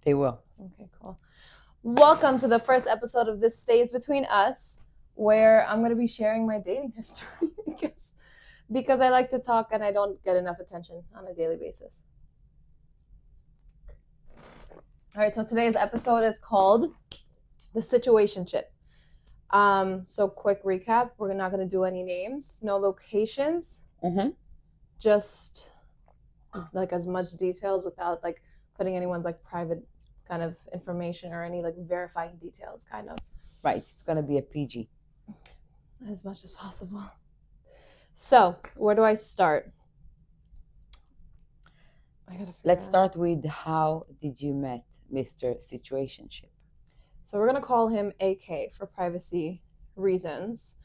They will. Okay, cool. Welcome to the first episode of This Stays Between Us, where I'm going to be sharing my dating history because I like to talk and I don't get enough attention on a daily basis. All right, so today's episode is called The Situationship. So quick recap, we're not going to do any names, no locations, just like as much details without like putting anyone's like private kind of information or any like verifying details, kind of. Right. It's going to be a PG. As much as possible. So, where do I start? Let's start with how did you met Mr. Situationship? So we're going to call him AK for privacy reasons.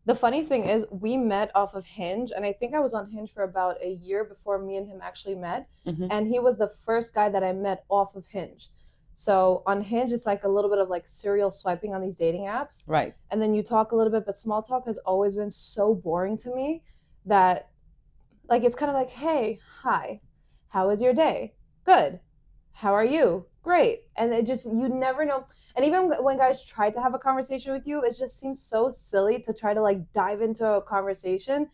The funny thing is we met off of Hinge, and I think I was on Hinge for about a year before me and him actually met. And he was the first guy that I met off of Hinge. So on Hinge, it's like a little bit of like serial swiping on these dating apps. Right. And then you talk a little bit, but small talk has always been so boring to me that like it's kind of like, hey, hi, how was your day? Good. How are you? Great. And it just, you never know. And even when guys try to have a conversation with you, it just seems so silly to try to like dive into a conversation.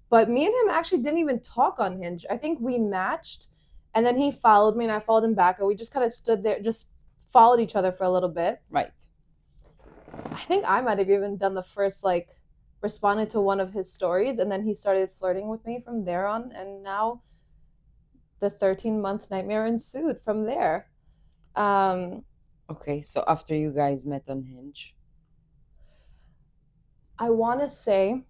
But me and him actually didn't even talk on Hinge. I think we matched and then he followed me and I followed him back and we just kind of stood there, just followed each other for a little bit. Right. I think I might have even done the first like responded to one of his stories and then he started flirting with me from there on, and now the 13-month nightmare ensued from there. Okay, so after you guys met on Hinge, I want to say,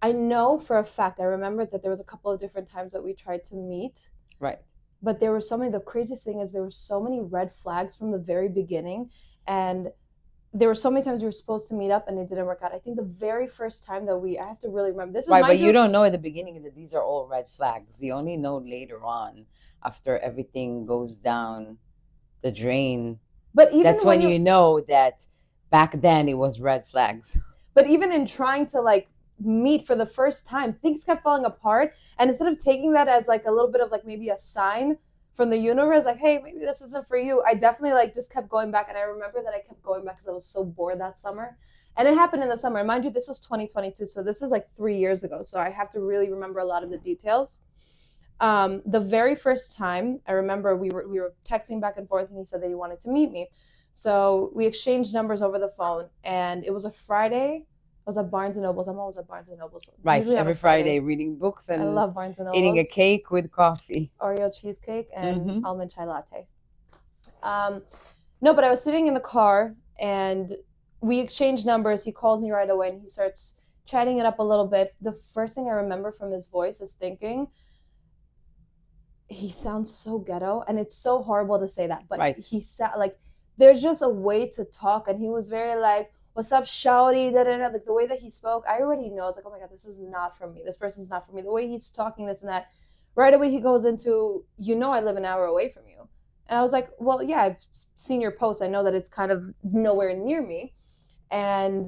I know for a fact, I remember that there was a couple of different times that we tried to meet. Right. But there were so many, the craziest thing is there were so many red flags from the very beginning, and there were so many times we were supposed to meet up and it didn't work out. I think the very first time that I have to really remember this is right, but you don't know at the beginning that these are all red flags. You only know later on after everything goes down the drain. But even that's when you know that back then it was red flags. But even in trying to like meet for the first time, things kept falling apart. And instead of taking that as like a little bit of like maybe a sign from the universe, like, hey, maybe this isn't for you, I definitely like just kept going back. And I remember that I kept going back because I was so bored that summer. And it happened in the summer. And mind you, this was 2022. So this is like 3 years ago. So I have to really remember a lot of the details. The very first time I remember we were texting back and forth and he said that he wanted to meet me. So we exchanged numbers over the phone and it was a Friday. I was at Barnes & Nobles. I'm always at Barnes & Nobles. Right, every Friday reading books and I love Barnes & Nobles. Eating a cake with coffee. Oreo cheesecake and almond chai latte. No, but I was sitting in the car and we exchanged numbers. He calls me right away and he starts chatting it up a little bit. The first thing I remember from his voice is thinking, he sounds so ghetto, and it's so horrible to say that, but right. He sound like there's just a way to talk, and he was very like, what's up, shawty, da-da-da. Like the way that he spoke, I already know. It's like, oh my God, this is not for me. This person's not for me. The way he's talking, this and that. Right away, he goes into, I live an hour away from you. And I was like, well, yeah, I've seen your post. I know that it's kind of nowhere near me. And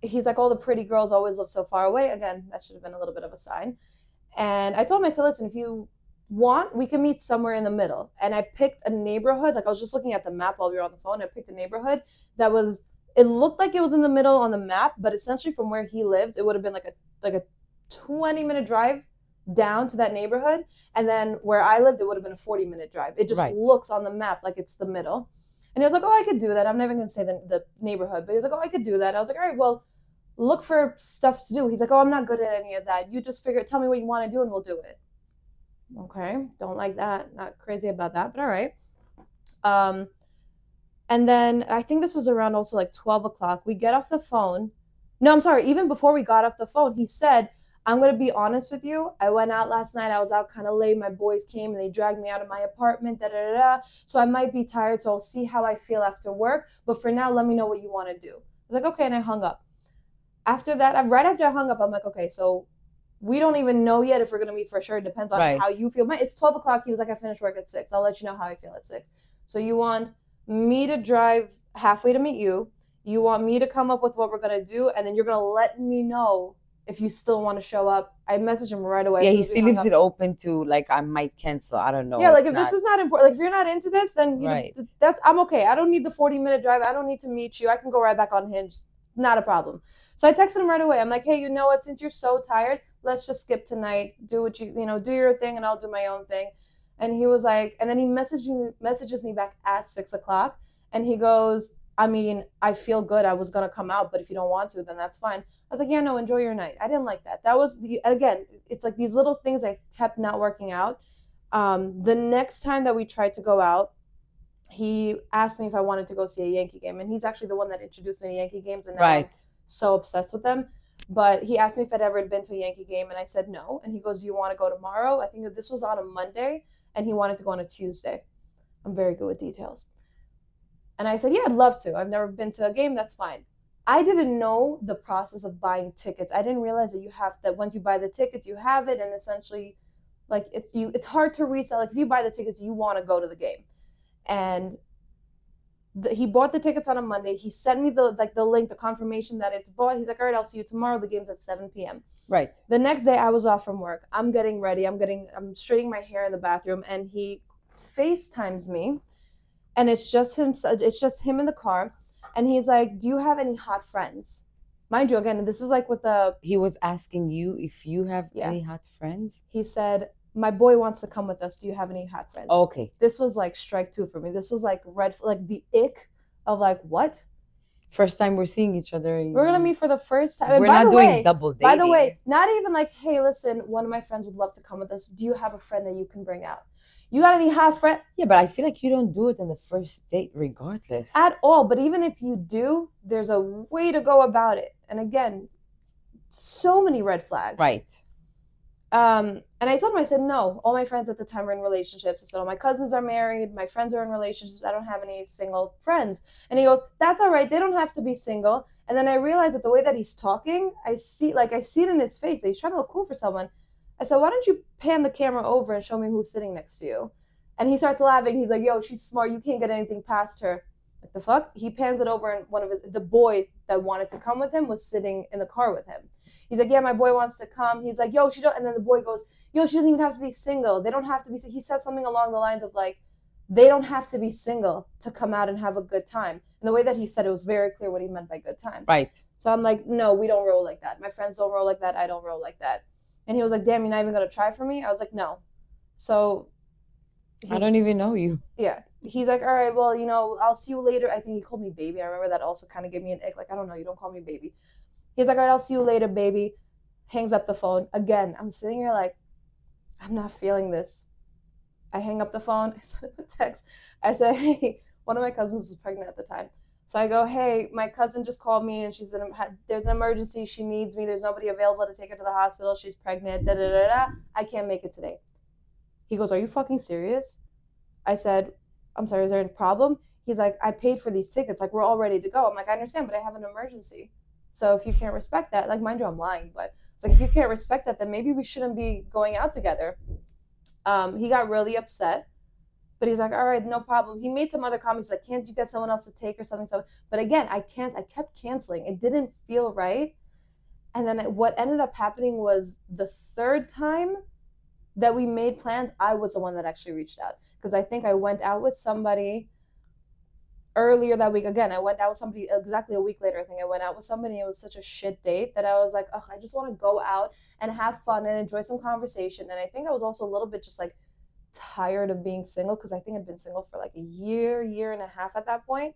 he's like, all the pretty girls always live so far away. Again, that should have been a little bit of a sign. And I told him, I said, listen, if you want, we can meet somewhere in the middle. And I picked a neighborhood. Like I was just looking at the map while we were on the phone. I picked a neighborhood that was, it looked like it was in the middle on the map, but essentially from where he lived, it would have been like a 20-minute drive down to that neighborhood. And then where I lived, it would have been a 40-minute drive. It just looks on the map like it's the middle. And he was like, oh, I could do that. I'm never going to say the neighborhood, but he was like, oh, I could do that. I was like, all right, well, look for stuff to do. He's like, oh, I'm not good at any of that. You just tell me what you want to do and we'll do it. Okay, don't like that. Not crazy about that, but all right. And then I think this was around also like 12 o'clock. We get off the phone. No, I'm sorry. Even before we got off the phone, he said, I'm going to be honest with you. I went out last night. I was out kind of late. My boys came and they dragged me out of my apartment. So I might be tired. So I'll see how I feel after work. But for now, let me know what you want to do. I was like, okay. And I hung up. After that, right after I hung up, I'm like, okay, so we don't even know yet if we're going to meet for sure. It depends on how you feel. It's 12 o'clock. He was like, I finished work at 6. I'll let you know how I feel at 6. So you want me to drive halfway to meet you. You want me to come up with what we're going to do. And then you're going to let me know if you still want to show up. I messaged him right away. Yeah, as soon he as we still hung leaves up. it open to like I might cancel. I don't know. Yeah, like It's if this not is not important, like if you're not into this, then you right. know that's I'm okay. I don't need the 40-minute drive. I don't need to meet you. I can go right back on Hinge. Not a problem. So I texted him right away. I'm like, hey, you know what? Since you're so tired, let's just skip tonight. Do what you know, do your thing, and I'll do my own thing. And he was like, and then he messages me back at 6 o'clock, and he goes, I mean, I feel good. I was gonna come out, but if you don't want to, then that's fine. I was like, yeah, no, enjoy your night. I didn't like that. That was again, it's like these little things that kept not working out. The next time that we tried to go out, he asked me if I wanted to go see a Yankee game, and he's actually the one that introduced me to Yankee games, and now I'm so obsessed with them. But he asked me if I'd ever been to a Yankee game, and I said no. And he goes, "Do you want to go tomorrow?" I think this was on a Monday, and he wanted to go on a Tuesday. I'm very good with details. And I said, "Yeah, I'd love to. I've never been to a game. That's fine." I didn't know the process of buying tickets. I didn't realize that once you buy the tickets, you have it, and essentially, like it's hard to resell. Like if you buy the tickets, you want to go to the game, and he bought the tickets on a Monday. He sent me the link, the confirmation that it's bought. He's like, all right, I'll see you tomorrow. The game's at 7 p.m. Right. The next day I was off from work. I'm getting ready. I'm straightening my hair in the bathroom, and he FaceTimes me, and it's just him in the car, and he's like, do you have any hot friends? Mind you, again, this is like with the He was asking you if you have any hot friends? He said, my boy wants to come with us. Do you have any hot friends? Okay. This was like strike two for me. This was like like the ick of like, what? First time we're seeing each other. We're gonna meet for the first time. And we're not doing double dating. By the way, not even like, hey, listen, one of my friends would love to come with us. Do you have a friend that you can bring out? You got any hot friends? Yeah, but I feel like you don't do it on the first date regardless. At all. But even if you do, there's a way to go about it. And again, so many red flags. Right. And I told him, I said, no, all my friends at the time were in relationships. I said, all my cousins are married. My friends are in relationships. I don't have any single friends. And he goes, that's all right. They don't have to be single. And then I realized that the way that he's talking, I see it in his face that he's trying to look cool for someone. I said, why don't you pan the camera over and show me who's sitting next to you? And he starts laughing. He's like, yo, she's smart. You can't get anything past her. Like, the fuck? He pans it over, and the boy that wanted to come with him was sitting in the car with him. He's like, yeah, my boy wants to come. He's like, yo, she don't. And then the boy goes, yo, she doesn't even have to be single. They don't have to be. He said something along the lines of like, they don't have to be single to come out and have a good time. And the way that he said it was very clear what he meant by good time. Right. So I'm like, no, we don't roll like that. My friends don't roll like that. I don't roll like that. And he was like, damn, you're not even going to try for me? I was like, no. So I don't even know you. Yeah. He's like, all right, well, I'll see you later. I think he called me baby. I remember that also kind of gave me an ick. Like, I don't know, you don't call me baby. He's like, all right, I'll see you later, baby. Hangs up the phone. Again, I'm sitting here like, I'm not feeling this. I hang up the phone. I sent him a text. I said, hey, one of my cousins was pregnant at the time. So I go, hey, my cousin just called me and she said, there's an emergency. She needs me. There's nobody available to take her to the hospital. She's pregnant. Da, da, da, da. I can't make it today. He goes, are you fucking serious? I said, I'm sorry, is there a problem? He's like, I paid for these tickets. Like, we're all ready to go. I'm like, I understand, but I have an emergency. So if you can't respect that, like, mind you, I'm lying, but it's like, if you can't respect that, then maybe we shouldn't be going out together. He got really upset, but he's like, all right, no problem. He made some other comments like, can't you get someone else to take or something? So, but again, I kept canceling. It didn't feel right. And then what ended up happening was the third time that we made plans, I was the one that actually reached out, because I think I went out with somebody earlier that week. Again, I went out with somebody exactly a week later. I think I went out with somebody. It was such a shit date that I was like, I just want to go out and have fun and enjoy some conversation. And I think I was also a little bit just like tired of being single, because I think I'd been single for like a year and a half at that point.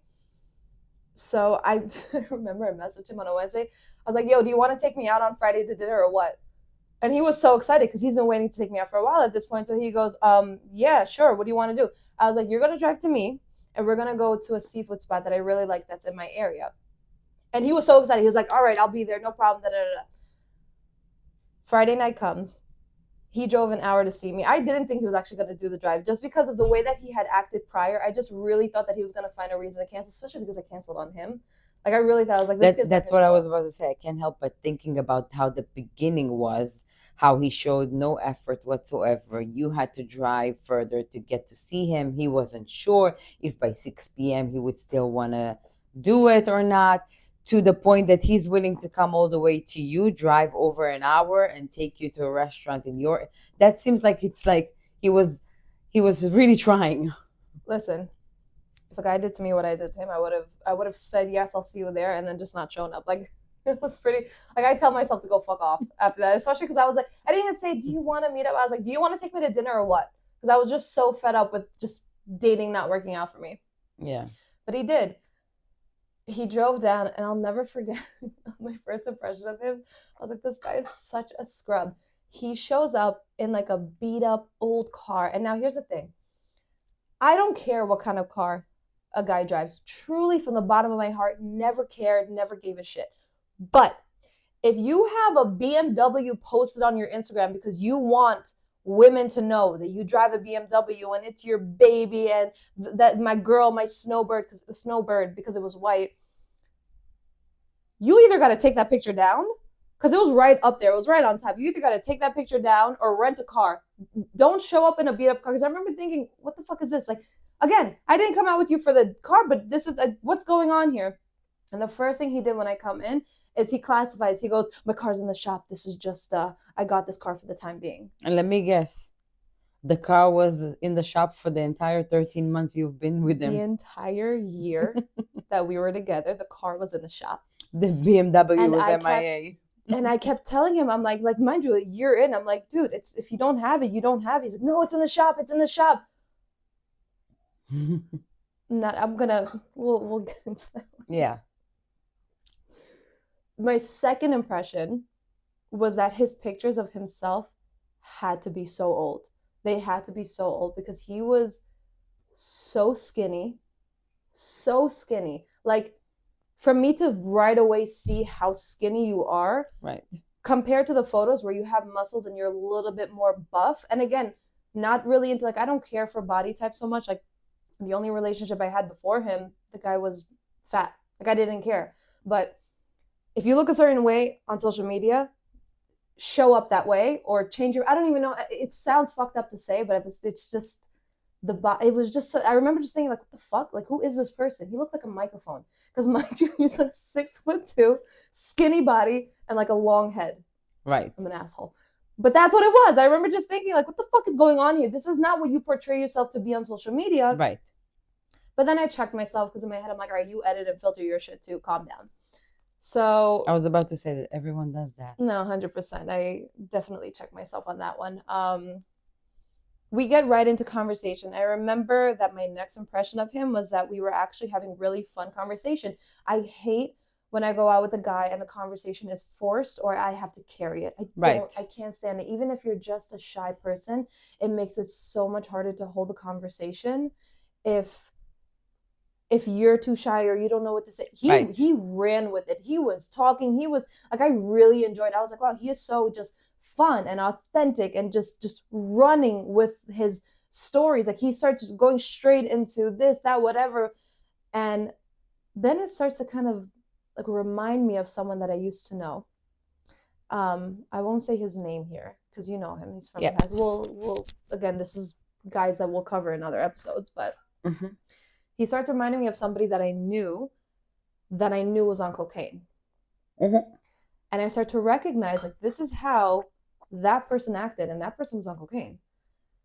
So I remember I messaged him on a Wednesday. I was like, yo, do you want to take me out on Friday to dinner or what? And he was so excited because he's been waiting to take me out for a while at this point. So he goes, yeah, sure. What do you want to do? I was like, you're going to drive to me and we're going to go to a seafood spot that I really like that's in my area. And he was so excited. He was like, all right, I'll be there. No problem. Da, da, da. Friday night comes. He drove an hour to see me. I didn't think he was actually going to do the drive just because of the way that he had acted prior. I just really thought that he was going to find a reason to cancel, especially because I canceled on him. Like, I really thought, I was like, that's what I was about to say. I can't help but thinking about how the beginning was, how he showed no effort whatsoever. You had to drive further to get to see him. He wasn't sure if by 6 p.m. he would still want to do it or not. to the point that he's willing to come all the way to you, drive over an hour, and take you to a restaurant in your. That seems like it's like he was really trying. Listen, if a guy did to me what I did to him, I would have said yes, I'll see you there, and then just not shown up. Like it was pretty. Like I tell myself to go fuck off after that, especially because I was like, I didn't even say, do you want to meet up? I was like, do you want to take me to dinner or what? Because I was just so fed up with just dating not working out for me. Yeah. But he did. He drove down, and I'll never forget my first impression of him. I was like, this guy is such a scrub. He shows up in like a beat up old car. And now here's the thing. I don't care what kind of car a guy drives. Truly, from the bottom of my heart, never cared, never gave a shit. But if you have a BMW posted on your Instagram because you want women to know that you drive a BMW and it's your baby and that my girl, my snowbird, because it was white, you either got to take that picture down because it was right up there. It was right on top. You either got to take that picture down or rent a car. Don't show up in a beat up car because I remember thinking, what the fuck is this? Like, again, I didn't come out with you for the car, but this is what's going on here. And the first thing he did when I come in is he classifies. He goes, my car's in the shop. This is just, I got this car for the time being. And let me guess, the car was in the shop for the entire 13 months you've been with him. The entire year that we were together, the car was in the shop. The BMW was MIA. And I kept telling him, I'm like, mind you, a year in, I'm like, dude, it's if you don't have it, you don't have it. He's like, no, it's in the shop. It's in the shop. We'll get into that. Yeah. My second impression was that his pictures of himself had to be so old. They had to be so old because he was so skinny. Like, for me to right away see how skinny you are, right, compared to the photos where you have muscles and you're a little bit more buff. And again, not really into, like, I don't care for body type so much. Like, the only relationship I had before him, the guy was fat. Like, I didn't care. But if you look a certain way on social media, show up that way or change your, I don't even know. It sounds fucked up to say, but it's just it was just so, I remember just thinking, like, what the fuck? Like, who is this person? He looked like a microphone. Because mind you, he's like 6'2", skinny body, and like a long head. Right. I'm an asshole. But that's what it was. I remember just thinking, like, what the fuck is going on here? This is not what you portray yourself to be on social media. Right. But then I checked myself because in my head, I'm like, all right, you edit and filter your shit too. Calm down. So I was about to say that everyone does that. No, 100%. I definitely check myself on that one. We get right into conversation. I remember that my next impression of him was that we were actually having really fun conversation. I hate when I go out with a guy and the conversation is forced or I have to carry it. I can't stand it. Even if you're just a shy person, it makes it so much harder to hold a conversation if you're too shy or you don't know what to say. He ran with it. He was talking. He was like, I really enjoyed it. I was like, wow, he is so just fun and authentic and just running with his stories. Like, he starts just going straight into this, that, whatever. And then it starts to kind of like remind me of someone that I used to know. I won't say his name here because you know him. He's from guys. We'll again, this is guys that we'll cover in other episodes, but he starts reminding me of somebody that I knew was on cocaine. And I start to recognize, like, this is how that person acted, and that person was on cocaine.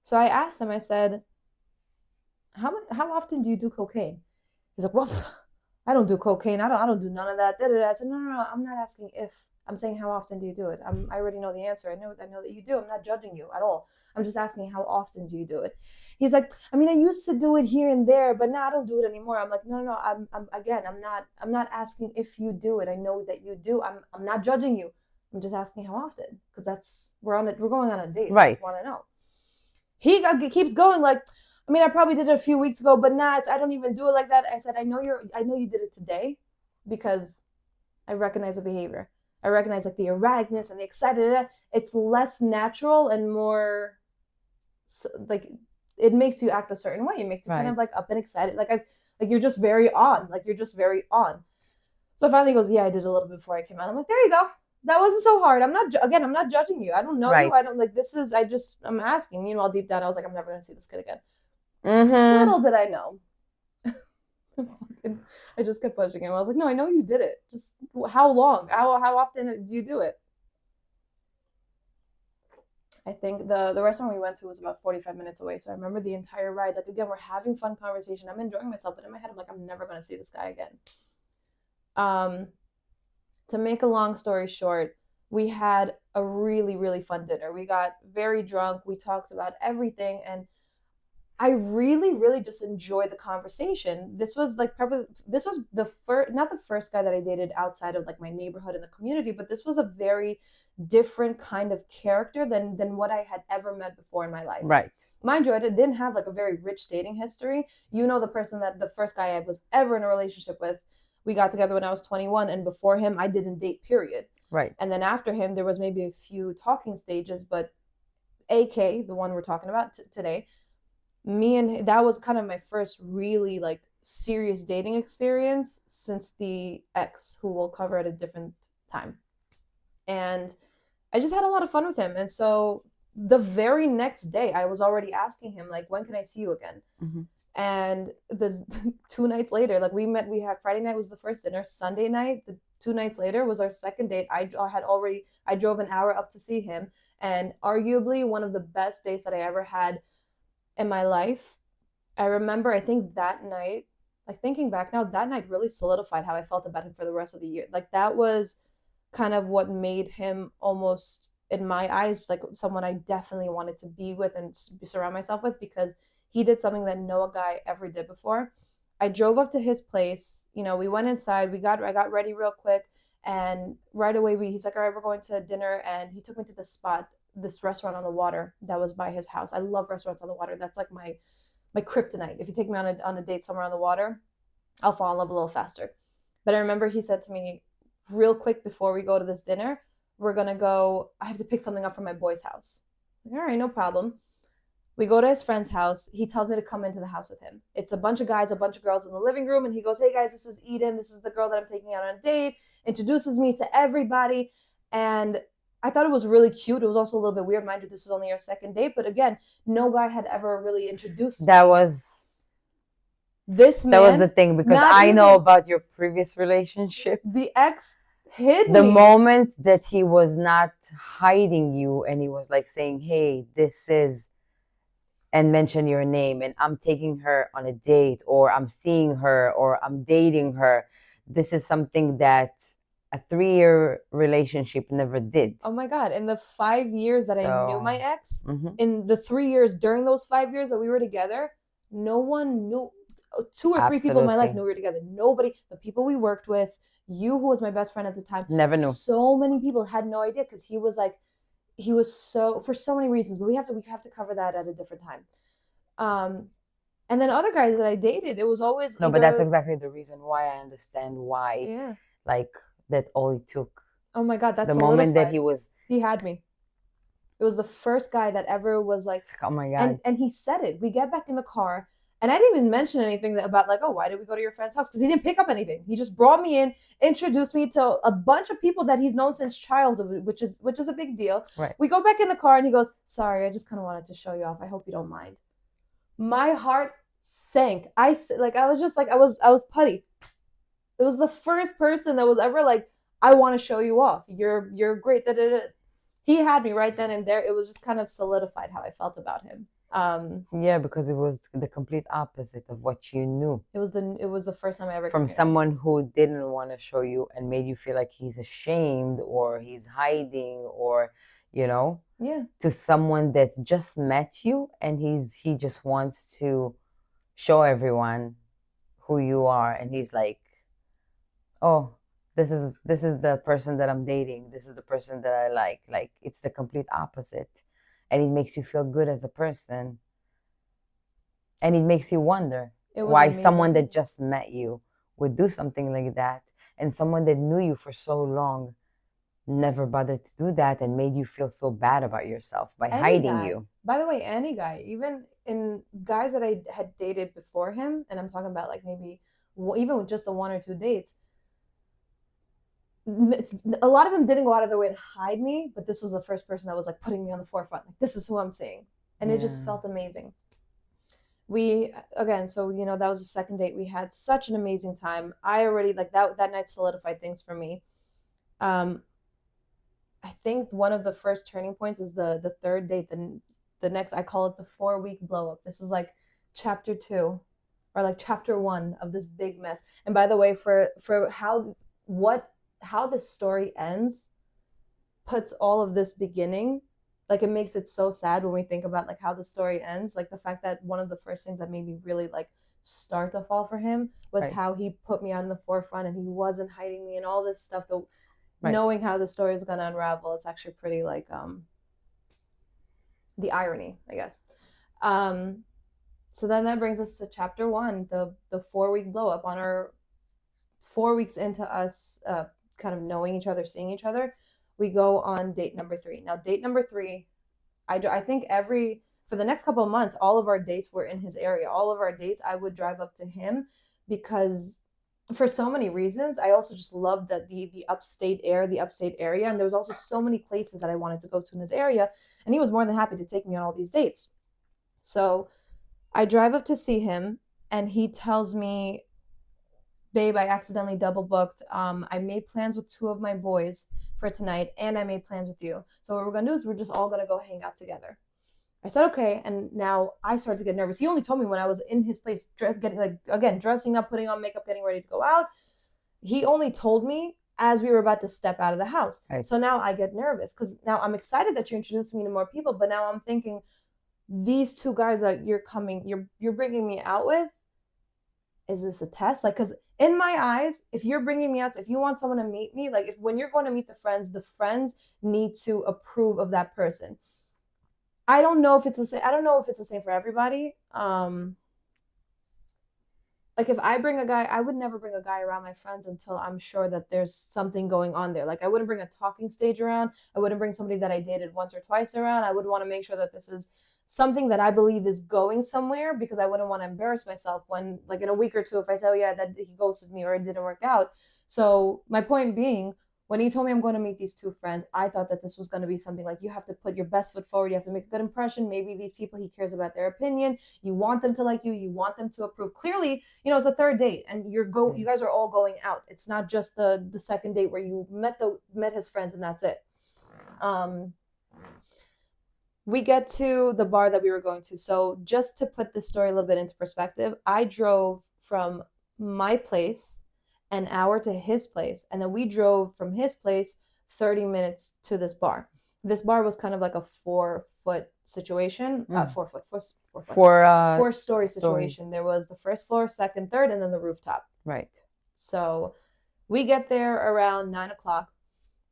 So I asked him, I said, how often do you do cocaine? He's like, well, I don't do cocaine. I don't do none of that. I said, no, I'm not asking if. I'm saying, how often do you do it? I already know the answer. I know that you do. I'm not judging you at all. I'm just asking, how often do you do it? He's like, I mean, I used to do it here and there, but now I don't do it anymore. I'm like, no. I'm not asking if you do it. I know that you do. I'm not judging you. I'm just asking how often, because we're going on a date. Right. I want to know. He keeps going like, I mean, I probably did it a few weeks ago, but I don't even do it like that. I said, I know you did it today because I recognize the behavior. I recognize like the erraticness and the excited. It's less natural and more like it makes you act a certain way. It makes you kind of like up and excited. Like you're just very on. So finally he goes, yeah, I did a little bit before I came out. I'm like, there you go. That wasn't so hard. I'm not judging you. I don't know you. I don't like this is. I'm asking. Meanwhile, deep down, I was like, I'm never gonna see this kid again. Little did I know I just kept pushing him. I was like, no, I know you did it. Just how long? How often do you do it? I think the restaurant we went to was about 45 minutes away. So I remember the entire ride. Like, again, we're having fun conversation. I'm enjoying myself, but in my head, I'm like, I'm never going to see this guy again. Um, to make a long story short, we had a really, really fun dinner. We got very drunk. We talked about everything. And I really, really just enjoyed the conversation. This was like probably this was the first, not the first guy that I dated outside of like my neighborhood and the community, but this was a very different kind of character than what I had ever met before in my life. Right. Mind you, I didn't have like a very rich dating history. You know, the person that the first guy I was ever in a relationship with, we got together when I was 21, and before him, I didn't date. Period. Right. And then after him, there was maybe a few talking stages, but AK, the one we're talking about today, me and that was kind of my first really like serious dating experience since the ex, who we'll cover at a different time. And I just had a lot of fun with him. And so the very next day I was already asking him like, when can I see you again? Mm-hmm. And the 2 nights later, like we had Friday night was the first dinner, Sunday night, the 2 nights later was our second date. I drove an hour up to see him, and arguably one of the best dates that I ever had in my life. I remember, I think that night, like thinking back now, that night really solidified how I felt about him for the rest of the year. Like that was kind of what made him almost, in my eyes, like someone I definitely wanted to be with and surround myself with, because he did something that no guy ever did before. I drove up to his place. You know, we went inside. I got ready real quick, and right away he's like, "All right, we're going to dinner," and he took me to this restaurant on the water that was by his house. I love restaurants on the water. That's like my kryptonite. If you take me on a date somewhere on the water, I'll fall in love a little faster. But I remember he said to me, real quick before we go to this dinner, we're gonna go. I have to pick something up from my boy's house. Like, all right, no problem. We go to his friend's house. He tells me to come into the house with him. It's a bunch of guys, a bunch of girls in the living room, and he goes, "Hey guys, this is Eden. This is the girl that I'm taking out on a date." Introduces me to everybody, and I thought it was really cute. It was also a little bit weird. Mind you, this is only our second date, but again, no guy had ever really introduced That me. was This man. That was the thing, because I know about your previous relationship. The ex hid the me. moment that he was not hiding you and he was like saying, "Hey, this is," and mention your name, and I'm taking her on a date, or I'm seeing her, or I'm dating her. This is something that a 3-year relationship never did. Oh my God. In the 5 years that I knew my ex, mm-hmm. in the 3 years during those 5 years that we were together, no one knew. 2 or 3 people in my life knew we were together. Nobody, the people we worked with, you, who was my best friend at the time, never knew. So many people had no idea, because he was so, for so many reasons, but we have to cover that at a different time. And then other guys that I dated, it was always no, but that's exactly the reason why I understand why. Yeah. Like that all it took. Oh my God, that's the moment that he had me. It was the first guy that ever was like, oh my God. And he said it. We get back in the car, and I didn't even mention anything about like, oh, why did we go to your friend's house? Because he didn't pick up anything. He just brought me in, introduced me to a bunch of people that he's known since childhood, which is a big deal. Right. We go back in the car, and he goes, "Sorry, I just kind of wanted to show you off. I hope you don't mind." My heart sank. I was putty. It was the first person that was ever like, "I want to show you off. You're great." He had me right then and there. It was just kind of solidified how I felt about him. Yeah, because it was the complete opposite of what you knew. It was the first time I ever from someone who didn't want to show you and made you feel like he's ashamed or he's hiding, or yeah, to someone that just met you and he just wants to show everyone who you are, and he's like, "Oh, this is the person that I'm dating. This is the person that I like." Like, it's the complete opposite. And it makes you feel good as a person. And it makes you wonder why amazing. Someone that just met you would do something like that. And someone that knew you for so long never bothered to do that and made you feel so bad about yourself by hiding you. By the way, any guy, even in guys that I had dated before him, and I'm talking about like maybe even with just the 1 or 2 dates, a lot of them didn't go out of their way to hide me, but this was the first person that was like putting me on the forefront. Like, this is who I'm seeing. And it just felt amazing. we again, so that was the second date. We had such an amazing time. I already like that night solidified things for me. um I think one of the first turning points is the third date. The next, I call it the 4 week blow up. This is like chapter 2 or like chapter 1 of this big mess. And by the way, for how the story ends puts all of this beginning, like it makes it so sad when we think about like how the story ends, like the fact that one of the first things that made me really like start to fall for him was Right. how he put me out in the forefront and he wasn't hiding me and all this stuff. The Right. knowing how the story is going to unravel, it's actually pretty like the irony, I guess. um so then that brings us to chapter 1, the 4 week blow up. On our 4 weeks into us kind of knowing each other, seeing each other, we go on date number 3. Now date number 3, I think for the next couple of months, all of our dates were in his area. All of our dates, I would drive up to him because for so many reasons. I also just loved that the upstate area, and there was also so many places that I wanted to go to in his area, and he was more than happy to take me on all these dates. So I drive up to see him, and he tells me, "Babe, I accidentally double booked. I made plans with 2 of my boys for tonight, and I made plans with you. So what we're gonna do is we're just all gonna go hang out together." I said okay, and now I started to get nervous. He only told me when I was in his place, dressing up, putting on makeup, getting ready to go out. He only told me as we were about to step out of the house. Right. So now I get nervous because now I'm excited that you're introducing me to more people, but now I'm thinking these 2 guys that you're bringing me out with, is this a test? Like, because in my eyes, if you're bringing me out, if you want someone to meet me, like if when you're going to meet the friends need to approve of that person. I don't know if it's the same. I don't know if it's the same for everybody. Like if I bring a guy, I would never bring a guy around my friends until I'm sure that there's something going on there. Like I wouldn't bring a talking stage around. I wouldn't bring somebody that I dated once or twice around. I would want to make sure that this is something that I believe is going somewhere, because I wouldn't want to embarrass myself when, like in a week or two, if I say, oh yeah, that he ghosted me or it didn't work out. So my point being, when he told me I'm going to meet these 2 friends, I thought that this was going to be something like you have to put your best foot forward. You have to make a good impression. Maybe these people, he cares about their opinion. You want them to like you. You want them to approve. Clearly, it's a third date, and you guys are all going out. It's not just the second date where you met his friends and that's it. We get to the bar that we were going to. So just to put this story a little bit into perspective, I drove from my place an hour to his place, and then we drove from his place 30 minutes to this bar. This bar was kind of like a 4-foot situation. 4-story situation. There was the first floor, second, third, and then the rooftop. Right. So we get there around 9 o'clock,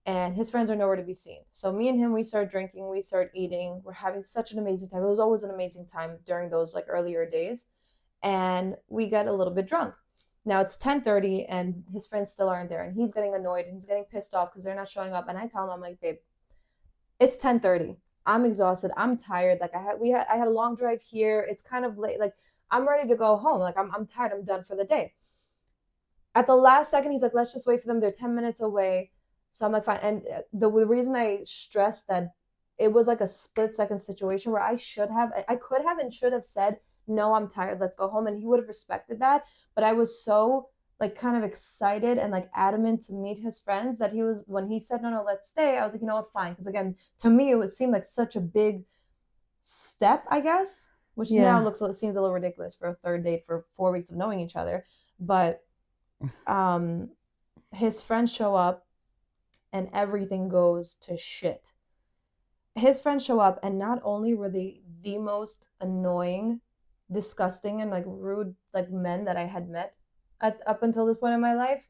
and his friends are nowhere to be seen. So me and him, we start drinking, we start eating. We're having such an amazing time. It was always an amazing time during those like earlier days. And we get a little bit drunk. Now it's 10:30 and his friends still aren't there, and he's getting annoyed and he's getting pissed off because they're not showing up. And I tell him, I'm like, babe, it's 10:30. I'm exhausted. I'm tired. Like I had a long drive here. It's kind of late. Like I'm ready to go home. Like I'm tired. I'm done for the day. At the last second, he's like, let's just wait for them. They're 10 minutes away. So I'm like, fine. And the reason I stressed that it was like a split-second situation where I could have and should have said, no, I'm tired, let's go home. And he would have respected that. But I was so like kind of excited and like adamant to meet his friends that when he said, no, let's stay, I was like, you know what, fine. Because again, to me, it seemed like such a big step, I guess, which now seems a little ridiculous for a third date for 4 weeks of knowing each other. But his friends show up and everything goes to shit. His friends show up, and not only were they the most annoying, disgusting, and like rude like men that I had met up until this point in my life.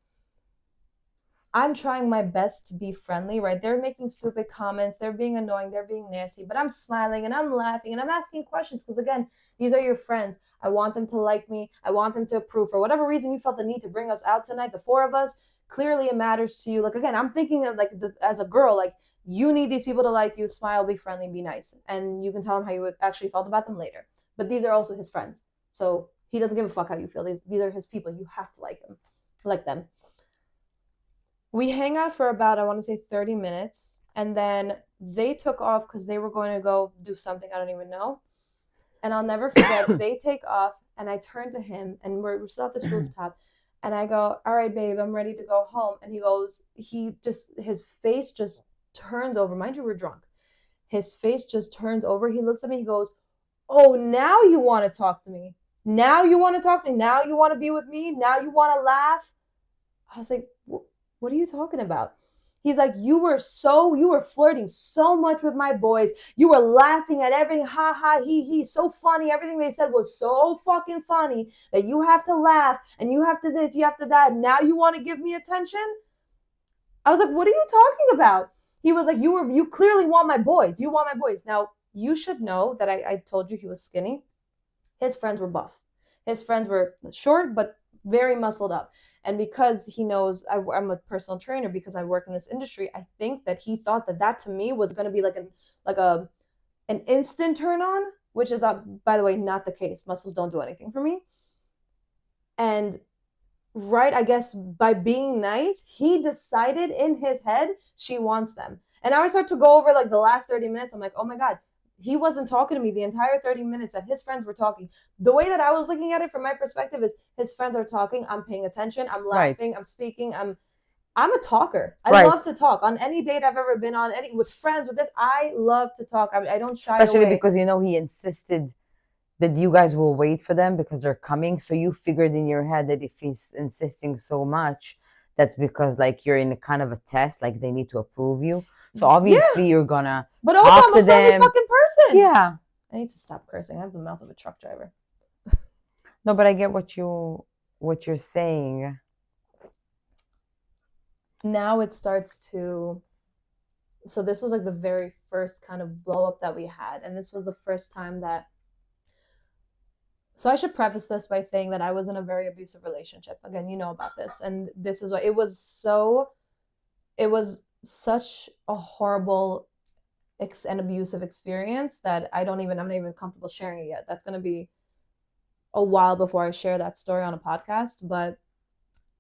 I'm trying my best to be friendly, right? They're making stupid comments, they're being annoying, they're being nasty, but I'm smiling and I'm laughing and I'm asking questions because, again, these are your friends. I want them to like me. I want them to approve. For whatever reason you felt the need to bring us out tonight, the 4 of us, clearly it matters to you. Like, again, I'm thinking of like as a girl, like you need these people to like you, smile, be friendly, be nice. And you can tell them how you actually felt about them later. But these are also his friends. So he doesn't give a fuck how you feel. These are his people. You have to like them. We hang out for about, I want to say 30 minutes. And then they took off because they were going to go do something. I don't even know. And I'll never forget, they take off, and I turn to him, and we're still at this rooftop, and I go, all right, babe, I'm ready to go home. And he goes, his face just turns over. Mind you, we're drunk. His face just turns over. He looks at me, he goes, oh, now you want to talk to me. Now you want to talk to me. Now you want to be with me. Now you want to laugh. I was like, what are you talking about? He's like, you were flirting so much with my boys. You were laughing at everything. Ha ha, he, so funny. Everything they said was so fucking funny that you have to laugh and you have to this, you have to that. Now you want to give me attention? I was like, what are you talking about? He was like, you clearly want my boys. You want my boys. Now, you should know that I told you he was skinny. His friends were buff. His friends were short, but very muscled up. And because he knows I'm a personal trainer, because I work in this industry, I think that he thought that to me was going to be like an instant turn on, which is, by the way, not the case. Muscles don't do anything for me. And right, I guess by being nice, he decided in his head she wants them. And now I start to go over like the last 30 minutes. I'm like, oh my God, he wasn't talking to me the entire 30 minutes that his friends were talking. The way that I was looking at it from my perspective is his friends are talking, I'm paying attention, I'm laughing, I'm speaking, I'm a talker. I love to talk. On any date I've ever been on, with friends, with this, I love to talk. I don't shy away. Especially because, he insisted that you guys will wait for them because they're coming. So you figured in your head that if he's insisting so much, that's because like you're in a kind of a test, like they need to approve you. So obviously you're gonna but also talk I'm to a friendly them. fucking person. Yeah. I need to stop cursing. I have the mouth of a truck driver. No, but I get what you're saying. Now it starts to, so this was like the very first kind of blow up that we had, and this was the first time that, so I should preface this by saying that I was in a very abusive relationship. Again, you know about this, and this is what it was such a horrible and abusive experience that I'm not even comfortable sharing it yet. That's going to be a while before I share that story on a podcast. But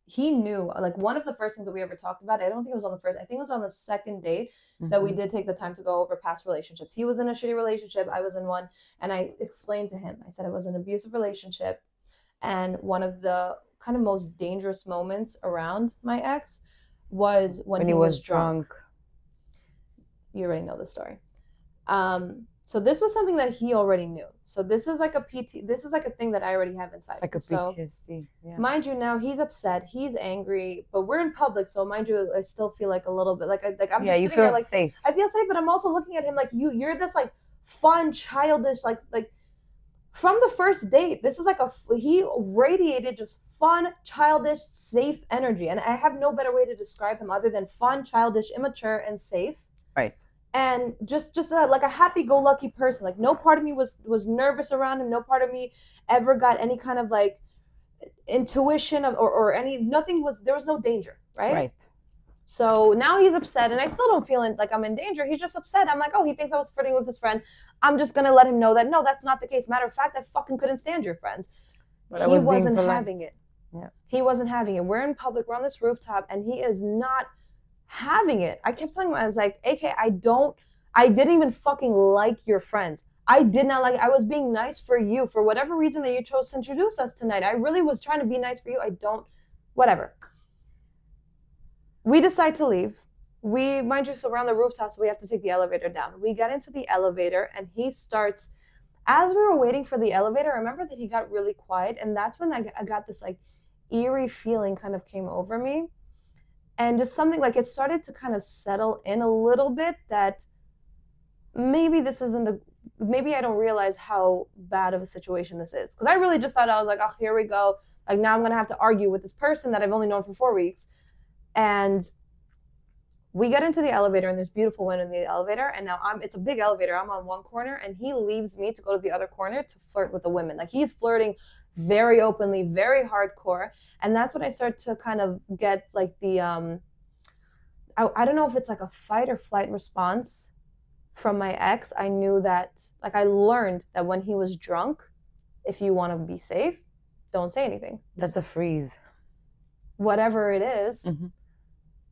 he knew, like, one of the first things that we ever talked about, I don't think it was on the first, I think it was on the second date that we did take the time to go over past relationships. He was in a shitty relationship, I was in one, and I explained to him, I said it was an abusive relationship, and one of the kind of most dangerous moments around my ex was when he was drunk. You already know the story. So this was something that he already knew. So this is like a thing that I already have inside. It's like a PTSD. Yeah. Mind you, now he's upset, he's angry, but we're in public, so mind you, I still feel like a little bit like I'm just sitting here like safe. I feel safe, but I'm also looking at him like you're this like fun, childish, like from the first date. This is like he radiated just fun, childish, safe energy, and I have no better way to describe him other than fun, childish, immature, and safe. Right. And just like a happy-go-lucky person. Like no part of me was nervous around him. No part of me ever got any kind of like intuition or there was no danger, right? Right. So now he's upset, and I still don't feel like I'm in danger. He's just upset. I'm like, oh, he thinks I was flirting with his friend. I'm just gonna let him know that no, that's not the case. Matter of fact, I fucking couldn't stand your friends. But he wasn't having it. Yeah. He wasn't having it. We're in public. We're on this rooftop, and he is not having it. I kept telling him, I was like, AK, I didn't even fucking like your friends. I did not like, I was being nice for you for whatever reason that you chose to introduce us tonight. I really was trying to be nice for you. Whatever. We decide to leave. Mind you, so we're on the rooftop, so we have to take the elevator down. We get into the elevator, and he starts, as we were waiting for the elevator, I remember that he got really quiet, and that's when I got this like eerie feeling kind of came over me. And just something like it started to kind of settle in a little bit that maybe maybe I don't realize how bad of a situation this is. Because I really just thought, I was like, oh, here we go. Like now I'm going to have to argue with this person that I've only known for 4 weeks. And we get into the elevator, and there's beautiful women in the elevator. And now it's a big elevator. I'm on one corner, and he leaves me to go to the other corner to flirt with the women. Like he's flirting very openly, very hardcore. And that's when I start to kind of get like the, I don't know if it's like a fight or flight response from my ex. I knew that, like I learned that when he was drunk, if you want to be safe, don't say anything. That's a freeze. Whatever it is,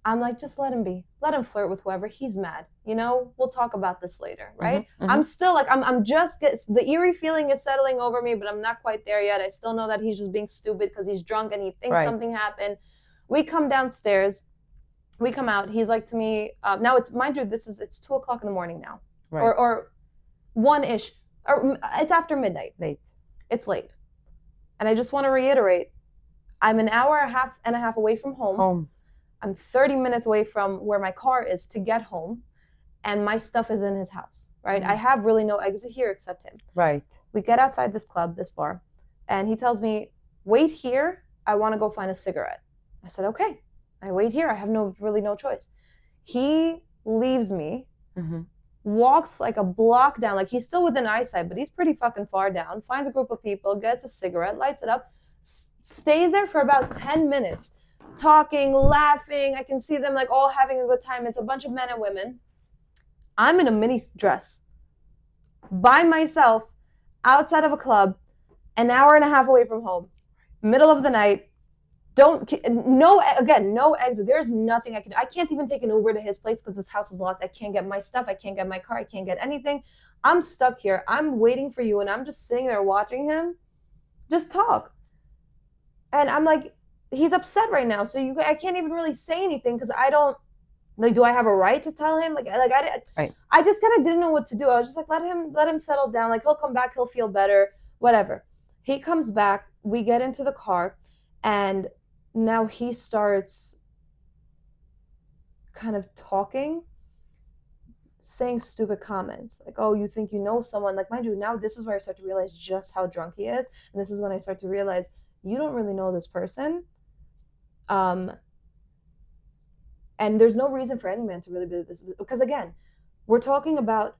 I'm like, just let him be. Let him flirt with whoever. He's mad. We'll talk about this later, right? Mm-hmm. I'm still like, I'm just the eerie feeling is settling over me, but I'm not quite there yet. I still know that he's just being stupid because he's drunk and he thinks something happened. We come downstairs. We come out. He's like to me, now it's, mind you, it's 2:00 in the morning now, or 1-ish, or it's after midnight. It's late. And I just want to reiterate, I'm an hour and a half away from home. I'm 30 minutes away from where my car is to get home, and my stuff is in his house, right? I have really no exit here except him. Right. We get outside this bar, and he tells me, wait here. I want to go find a cigarette. I said, okay. I wait here. I have really no choice. He leaves me, walks like a block down, like he's still within eyesight, but he's pretty fucking far down, finds a group of people, gets a cigarette, lights it up, stays there for about 10 minutes, talking, laughing. I can see them like all having a good time. It's a bunch of men and women. I'm in a mini dress by myself outside of a club, an hour and a half away from home, middle of the night. No exit. There's nothing I can do. I can't even take an Uber to his place because his house is locked. I can't get my stuff. I can't get my car. I can't get anything. I'm stuck here. I'm waiting for you, and I'm just sitting there watching him just talk. And I'm like, he's upset right now, so I can't even really say anything because I don't, like, do I have a right to tell him? I just kind of didn't know what to do. I was just like, let him settle down. Like, he'll come back. He'll feel better. Whatever. He comes back. We get into the car, and now he starts kind of talking, saying stupid comments. Like, oh, you think you know someone. Like, mind you, now this is where I start to realize just how drunk he is. And this is when I start to realize you don't really know this person. And there's no reason for any man to really believe this. Because again, we're talking about,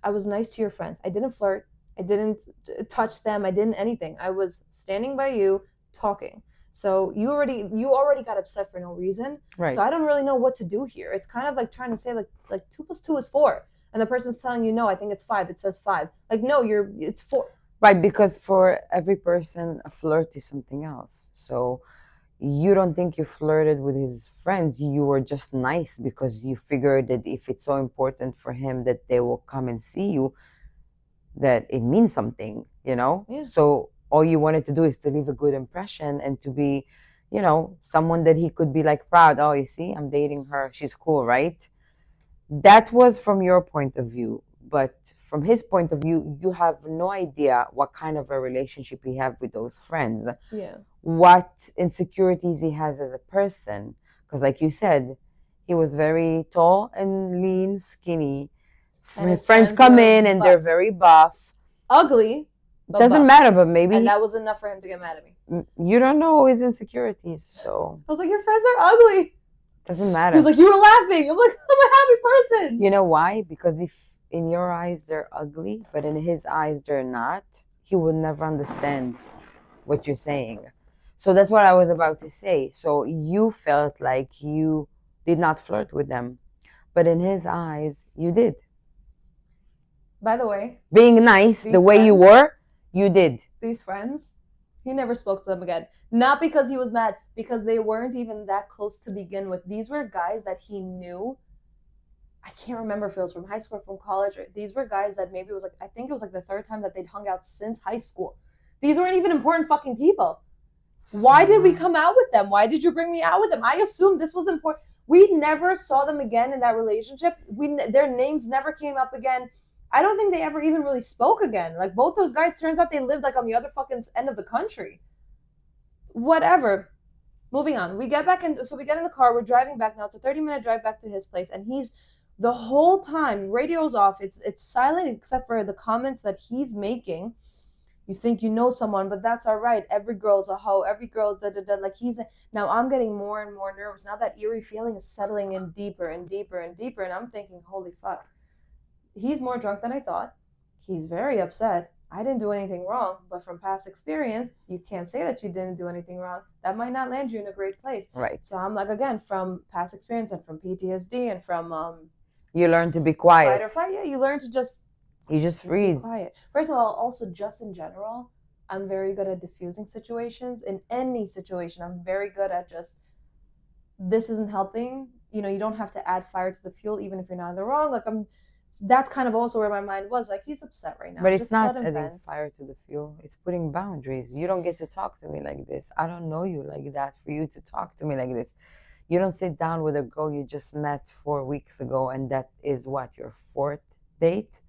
I was nice to your friends. I didn't flirt. I didn't touch them. I didn't anything. I was standing by you talking. So you already got upset for no reason. Right. So I don't really know what to do here. It's kind of like trying to say like 2 + 2 is 4. And the person's telling you, no, I think it's 5. It says 5. Like, no, it's 4. Right, because for every person, a flirt is something else. So you don't think you flirted with his friends. You were just nice because you figured that if it's so important for him that they will come and see you, that it means something, Yeah. So all you wanted to do is to leave a good impression and to be, someone that he could be like proud. Oh, you see, I'm dating her. She's cool, right? That was from your point of view. But from his point of view, you have no idea what kind of a relationship he have with those friends. Yeah. What insecurities he has as a person. Because like you said, he was very tall and lean, skinny. His friends come in and they're very buff. Ugly. Doesn't matter, but maybe. And that was enough for him to get mad at me. You don't know his insecurities, so. I was like, your friends are ugly. Doesn't matter. He was like, you were laughing. I'm like, I'm a happy person. You know why? Because if in your eyes they're ugly, but in his eyes they're not, he would never understand what you're saying. So that's what I was about to say. So you felt like you did not flirt with them, but in his eyes, you did. By the way, being nice, the way you were, you did. These friends, he never spoke to them again. Not because he was mad, because they weren't even that close to begin with. These were guys that he knew. I can't remember if it was from high school or from college. These were guys that maybe it was like, I think it was like the 3rd time that they'd hung out since high school. These weren't even important fucking people. Why did we come out with them? Why did you bring me out with them? I assumed this was important. We never saw them again in that relationship. Their names never came up again. I don't think they ever even really spoke again. Like, both those guys, turns out they lived like on the other fucking end of the country. Whatever. Moving on. We get back in. So we get in the car. We're driving back now. It's a 30-minute drive back to his place. And he's, the whole time, radio's off. It's silent except for the comments that he's making. You think you know someone, but that's all right. Every girl's a hoe. Every girl's da-da-da. Like, now I'm getting more and more nervous. Now that eerie feeling is settling in deeper and deeper and deeper. And I'm thinking, holy fuck. He's more drunk than I thought. He's very upset. I didn't do anything wrong, but from past experience, you can't say that you didn't do anything wrong. That might not land you in a great place. Right. So I'm like, again, from past experience and from PTSD and from you learn to be quiet. Fight or flight. Yeah, you learn to just freeze. Be quiet. First of all, also just in general, I'm very good at diffusing situations. In any situation, I'm very good at just, this isn't helping. you don't have to add fire to the fuel even if you're not in the wrong. Like that's kind of also where my mind was. Like, he's upset right now. But it's Just not let him adding vent. fire to the fuel. It's putting boundaries. You don't get to talk to me like this. I don't know you like that for you to talk to me like this. You don't sit down with a girl you just met 4 weeks ago, and that is what, your fourth date?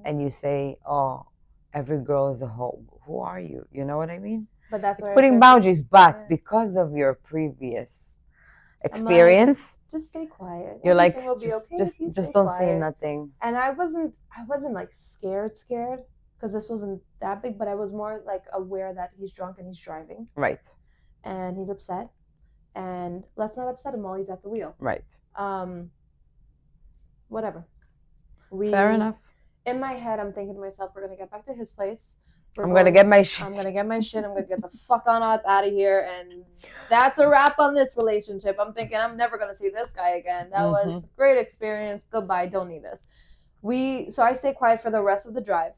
And you say, oh, every girl is a hoe. Who are you? You know what I mean? But that's It's where putting boundaries, but because of your previous experience, like, just stay quiet. you're Everything like, will be okay if you just stay don't quiet. say nothing. And I wasn't like scared because this wasn't that big, but I was more like aware that he's drunk and he's driving. Right. And he's upset. And let's not upset him while he's at the wheel. Right. Whatever. Fair enough. In my head, I'm thinking to myself, we're gonna get back to his place. I'm gonna get my shit. I'm gonna get my shit. I'm gonna get the fuck on out of here, and that's a wrap on this relationship. I'm thinking I'm never gonna see this guy again. That was a great experience. Goodbye. Don't need this. So I stay quiet for the rest of the drive.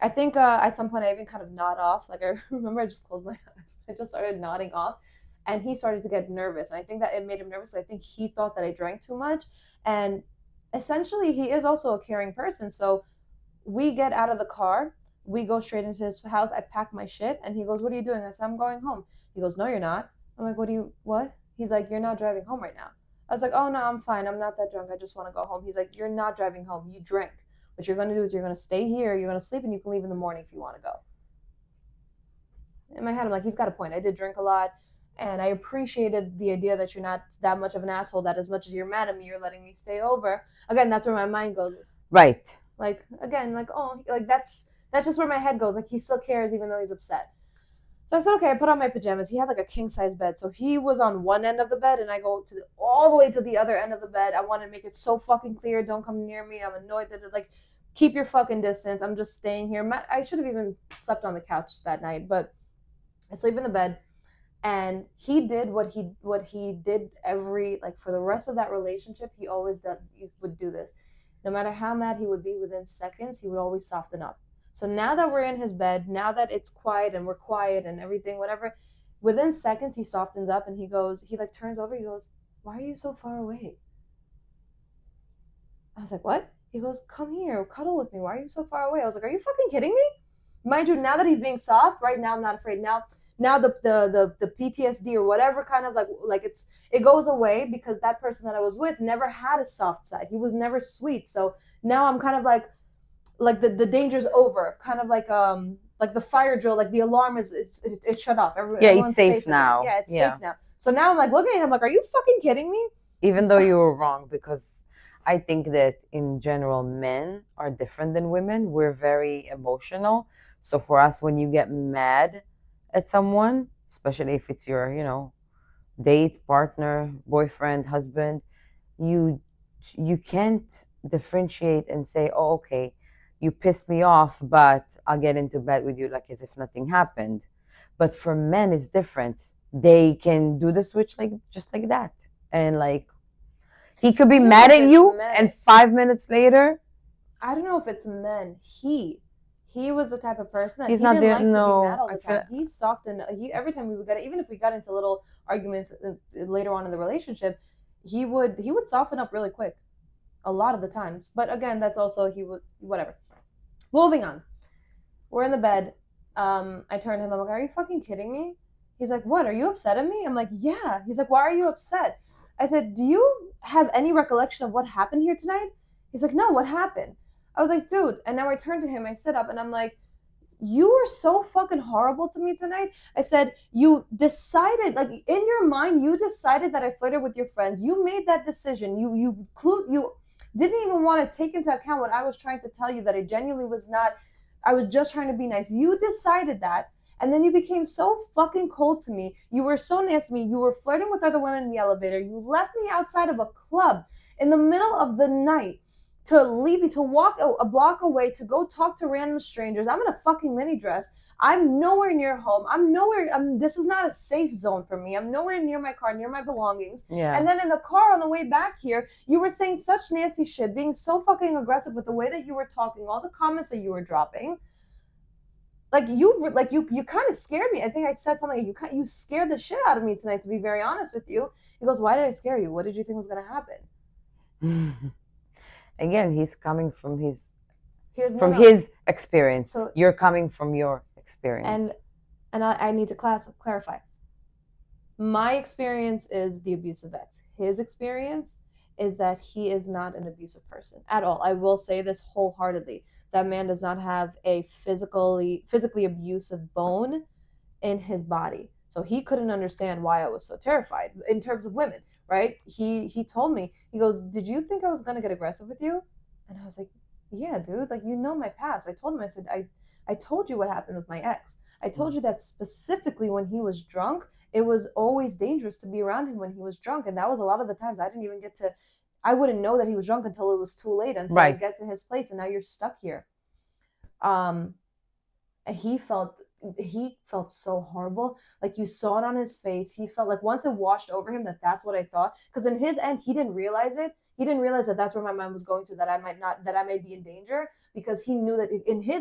I think at some point I even kind of nod off. Like, I remember I just closed my eyes. I just started nodding off, and he started to get nervous. And I think that it made him nervous. I think he thought that I drank too much, and essentially he is also a caring person. So we get out of the car. We go straight into his house. I pack my shit, and he goes, "What are you doing?" I said, "I'm going home." He goes, "No, you're not." I'm like, what? He's like, "You're not driving home right now." I was like, "Oh, no, I'm fine. I'm not that drunk. I just want to go home." He's like, "You're not driving home. You drank. What you're going to do is you're going to stay here. You're going to sleep, and you can leave in the morning if you want to go." In my head, I'm like, he's got a point. I did drink a lot, and I appreciated the idea that you're not that much of an asshole, that as much as you're mad at me, you're letting me stay over. Again, that's where my mind goes. Right. Like, again, like, oh, like that's just where my head goes. Like, he still cares even though he's upset. So I said, okay. I put on my pajamas. He had like a king size bed, so he was on one end of the bed, and I go all the way to the other end of the bed. I want to make it so fucking clear: don't come near me. I'm annoyed that like, keep your fucking distance. I'm just staying here. I should have even slept on the couch that night, but I sleep in the bed. And he did what he did for the rest of that relationship. He would do this. No matter how mad he would be, within seconds, he would always soften up. So now that we're in his bed, now that it's quiet and we're quiet and everything, whatever, within seconds he softens up, and he like turns over, he goes, "Why are you so far away?" I was like, "What?" He goes, "Come here, cuddle with me. Why are you so far away?" I was like, "Are you fucking kidding me?" Mind you, now that he's being soft, right now I'm not afraid. Now the PTSD or whatever kind of like it goes away, because that person that I was with never had a soft side. He was never sweet. So now I'm kind of like the danger's over, kind of like the fire drill, like the alarm is it's shut off. It's safe now. Yeah, it's safe now. So now I'm like looking at him like, are you fucking kidding me? Even though you were wrong, because I think that in general men are different than women. We're very emotional. So for us, when you get mad at someone, especially if it's your, date, partner, boyfriend, husband, you can't differentiate and say, "Oh, okay, you pissed me off, but I'll get into bed with you like as if nothing happened." But for men, it's different. They can do the switch just like that, and like he could be mad at you, and 5 minutes later, I don't know if it's men. He was the type of person that he's he not didn't there. like to be No, mad all the time. He softened. Every time we would get, even if we got into little arguments later on in the relationship, he would soften up really quick, a lot of the times. But again, that's also he would whatever. Moving on, we're in the bed. I turned to him. I'm like, "Are you fucking kidding me?" He's like, "What? Are you upset at me?" I'm like, "Yeah." He's like, "Why are you upset?" I said, "Do you have any recollection of what happened here tonight?" He's like, "No, what happened?" I was like, "Dude," and now I turned to him, I sit up, and I'm like, "You were so fucking horrible to me tonight." I said, "You decided, like in your mind, you decided that I flirted with your friends. You made that decision. You didn't even want to take into account what I was trying to tell you, that I genuinely was not, I was just trying to be nice. You decided that. And then you became so fucking cold to me. You were so nasty to me. You were flirting with other women in the elevator. You left me outside of a club in the middle of the night to leave me, to walk a block away, to go talk to random strangers. I'm in a fucking mini dress. I'm nowhere near home. This is not a safe zone for me. I'm nowhere near my car, near my belongings." Yeah. And then in the car on the way back here, you were saying such nasty shit, being so fucking aggressive with the way that you were talking, all the comments that you were dropping. like you kind of scared me. I think I said something. You scared the shit out of me tonight. To be very honest with you, he goes, "Why did I scare you? What did you think was gonna happen?" Again, he's coming from his Here's from no. his experience. So You're coming from your experience. And I need to clarify. My experience is the abusive ex. His experience is that he is not an abusive person at all. I will say this wholeheartedly. That man does not have a physically abusive bone in his body. So he couldn't understand why I was so terrified in terms of women, right? He told me, he goes, "Did you think I was gonna get aggressive with you?" And I was like, "Yeah, dude, like you know my past." I told him, I said, I told you what happened with my ex. I told you that specifically when he was drunk, it was always dangerous to be around him when he was drunk. And that was a lot of the times I didn't even get to I wouldn't know that he was drunk until it was too late, until I get to his place, and now you're stuck here. And he felt so horrible. Like you saw it on his face. He felt like once it washed over him that that's what I thought. Because in his end, he didn't realize it. He didn't realize that that's where my mind was going to. That I might be in danger. Because he knew that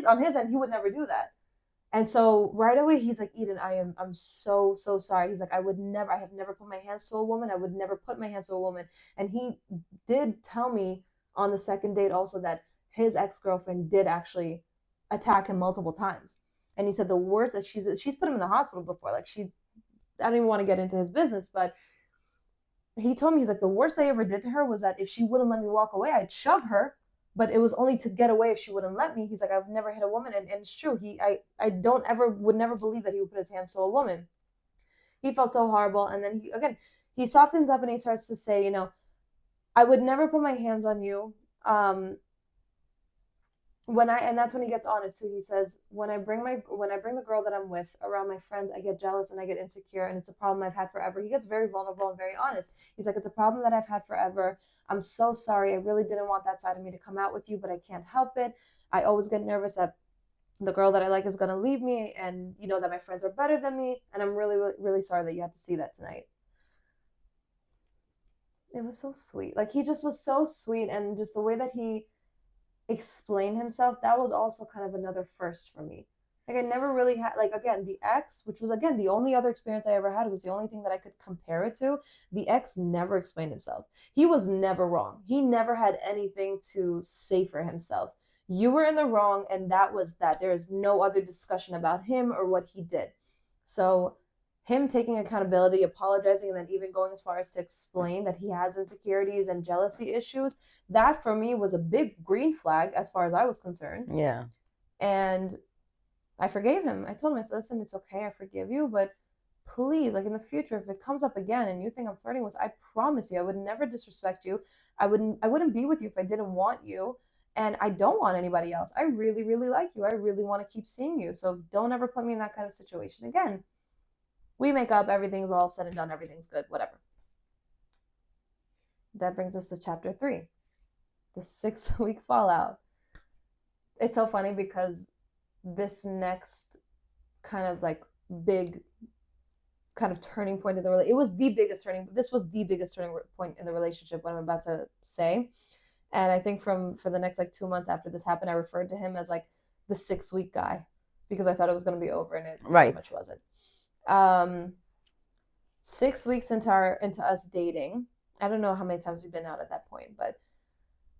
on his end, he would never do that. And so right away, he's like, "Eden, I'm so sorry." He's like, I have never put my hands to a woman. I would never put my hands to a woman. And he did tell me on the second date also that his ex-girlfriend did actually attack him multiple times. And he said the worst that she's put him in the hospital before. Like I don't even want to get into his business, but he told me, he's like, the worst I ever did to her was that if she wouldn't let me walk away, I'd shove her, but it was only to get away if she wouldn't let me. He's like, I've never hit a woman. And it's true. I would never believe that he would put his hands to a woman. He felt so horrible. And then he softens up and he starts to say, I would never put my hands on you. And that's when he gets honest too. He says, when I bring the girl that I'm with around my friends, I get jealous and I get insecure, and it's a problem I've had forever. He gets very vulnerable and very honest. He's like, it's a problem that I've had forever. I'm so sorry. I really didn't want that side of me to come out with you, but I can't help it. I always get nervous that the girl that I like is gonna leave me, and that my friends are better than me, and I'm really, really, really sorry that you had to see that tonight. It was so sweet. Like he just was so sweet, and just the way that he explain himself, that was also kind of another first for me. Like I never really had, like, again, the ex, which was again the only other experience I ever had, was the only thing that I could compare it to. The ex never explained himself. He was never wrong. He never had anything to say for himself. You were in the wrong, and that was that. There is no other discussion about him or what he did. So him taking accountability, apologizing, and then even going as far as to explain that he has insecurities and jealousy issues, that for me was a big green flag as far as I was concerned. Yeah. And I forgave him. I told him, I said, listen, it's okay, I forgive you, but please, like in the future, if it comes up again and you think I'm flirting with, I promise you, I would never disrespect you. I wouldn't be with you if I didn't want you. And I don't want anybody else. I really, really like you. I really want to keep seeing you. So don't ever put me in that kind of situation again. We make up, everything's all said and done, everything's good, whatever. That brings us to chapter 3, the 6-week fallout. It's so funny because this next kind of like big kind of turning point in the relationship, this was the biggest turning point in the relationship, what I'm about to say. And I think for the next like 2 months after this happened, I referred to him as like the 6-week guy, because I thought it was going to be over, and it pretty much wasn't. 6 weeks into us dating, I don't know how many times we've been out at that point, but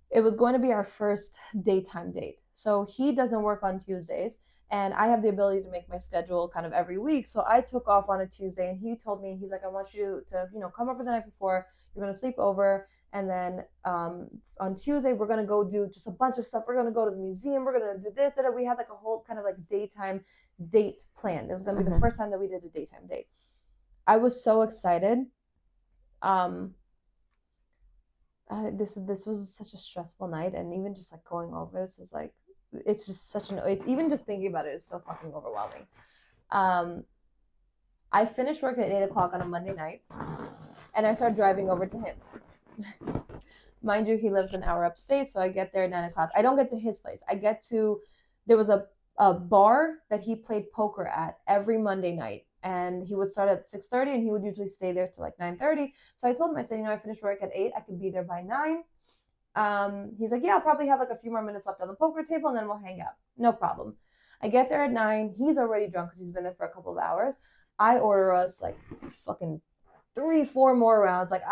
it was going to be our first daytime date. So he doesn't work on Tuesdays, and I have the ability to make my schedule kind of every week. So I took off on a Tuesday, and he told me, he's like, I want you to come over the night before. You're going to sleep over, and then on Tuesday we're going to go do just a bunch of stuff. We're going to go to the museum. We're going to do this, that. We had like a whole kind of like daytime date planned. It was going to be the first time that we did a daytime date. I was so excited. This was such a stressful night, and even just like going over this is like, it's just even just thinking about it is so fucking overwhelming. I finished work at 8:00 on a Monday night, and I started driving over to him. Mind you, he lives an hour upstate, so I get there at 9:00. I don't get to his place. There was a bar that he played poker at every Monday night, and he would start at 6:30, and he would usually stay there till like 9:30. So I told him, I said, I finished work at 8. I could be there by 9. He's like, yeah, I'll probably have like a few more minutes left on the poker table, and then we'll hang out. No problem. I get there at 9. He's already drunk because he's been there for a couple of hours. I order us like fucking 3-4 more rounds. Like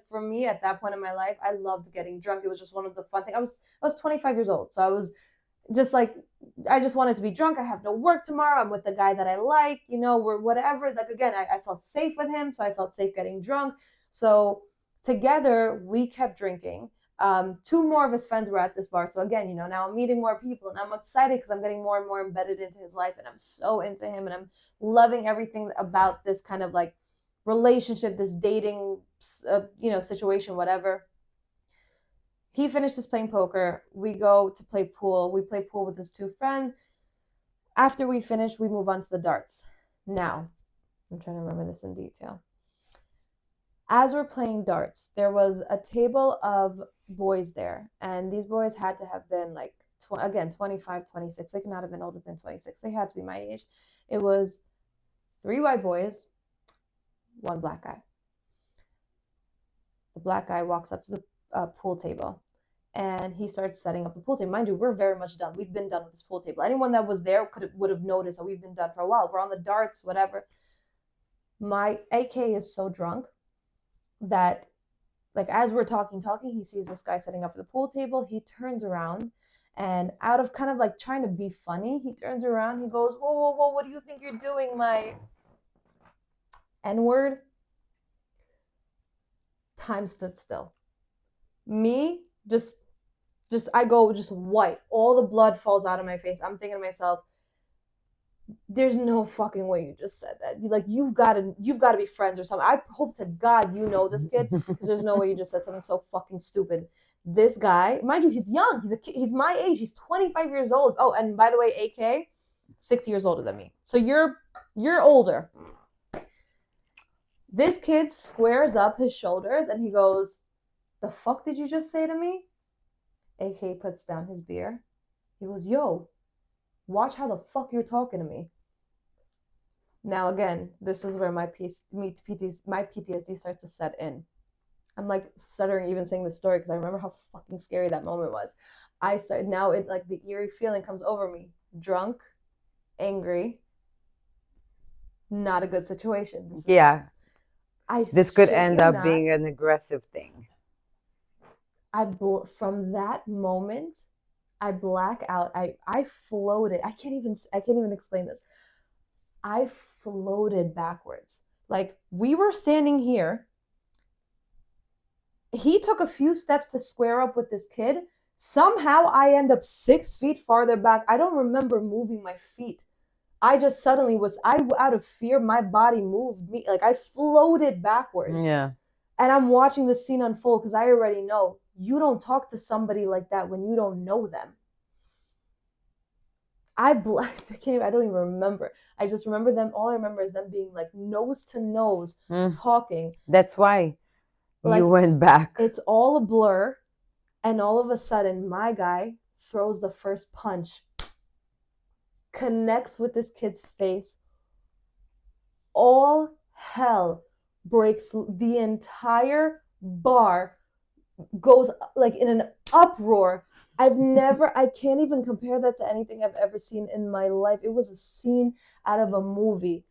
for me at that point in my life, I loved getting drunk. It was just one of the fun things. I was 25 years old, so I was just like, I just wanted to be drunk. I have no work tomorrow. I'm with the guy that I like, we're whatever. Like, again, I felt safe with him, so I felt safe getting drunk. So together we kept drinking. 2 more of his friends were at this bar. So again, now I'm meeting more people and I'm excited because I'm getting more and more embedded into his life and I'm so into him and I'm loving everything about this kind of like relationship, this dating, situation, whatever. He finishes playing poker. We go to play pool. We play pool with his 2 friends. After we finish, we move on to the darts. Now, I'm trying to remember this in detail. As we're playing darts, there was a table of boys there. And these boys had to have been like, 25, 26. They could not have been older than 26. They had to be my age. It was 3 white boys, 1 black guy. The black guy walks up to the pool table and he starts setting up the pool table. Mind you, we're very much done. We've been done with this pool table. Anyone that was there would have noticed that we've been done for a while. We're on the darts, whatever. My AK is so drunk that, like, as we're talking, he sees this guy setting up for the pool table. He turns around and, out of kind of like trying to be funny, he turns around. He goes, "Whoa, whoa, whoa! What do you think you're doing, my N-word?" Time stood still. Me, I go just white. All the blood falls out of my face. I'm thinking to myself, there's no fucking way you just said that. Like, you've got to be friends or something. I hope to God you know this kid, because there's no way you just said something so fucking stupid. This guy, mind you, he's young. He's a kid. He's my age. He's 25 years old. Oh, and by the way, AK, 6 years older than me. So you're older. This kid squares up his shoulders and he goes, "The fuck did you just say to me?" AK puts down his beer. He goes, "Yo, watch how the fuck you're talking to me." Now, again, this is where my PTSD starts to set in. I'm like stuttering even saying this story because I remember how fucking scary that moment was. The eerie feeling comes over me. Drunk, angry, not a good situation. This could end up being an aggressive thing. From that moment, I black out. I floated. I can't even explain this. I floated backwards. Like, we were standing here. He took a few steps to square up with this kid. Somehow I end up 6 feet farther back. I don't remember moving my feet. I just suddenly out of fear, my body moved me. Like, I floated backwards. Yeah. And I'm watching the scene unfold because I already know you don't talk to somebody like that when you don't know them. I don't even remember. I just remember them. All I remember is them being like nose to nose talking. That's why you went back. It's all a blur. And all of a sudden, my guy throws the first punch, connects with this kid's face. All hell breaks. The entire bar goes like in an uproar. I can't even compare that to anything I've ever seen in my life. It was a scene out of a movie.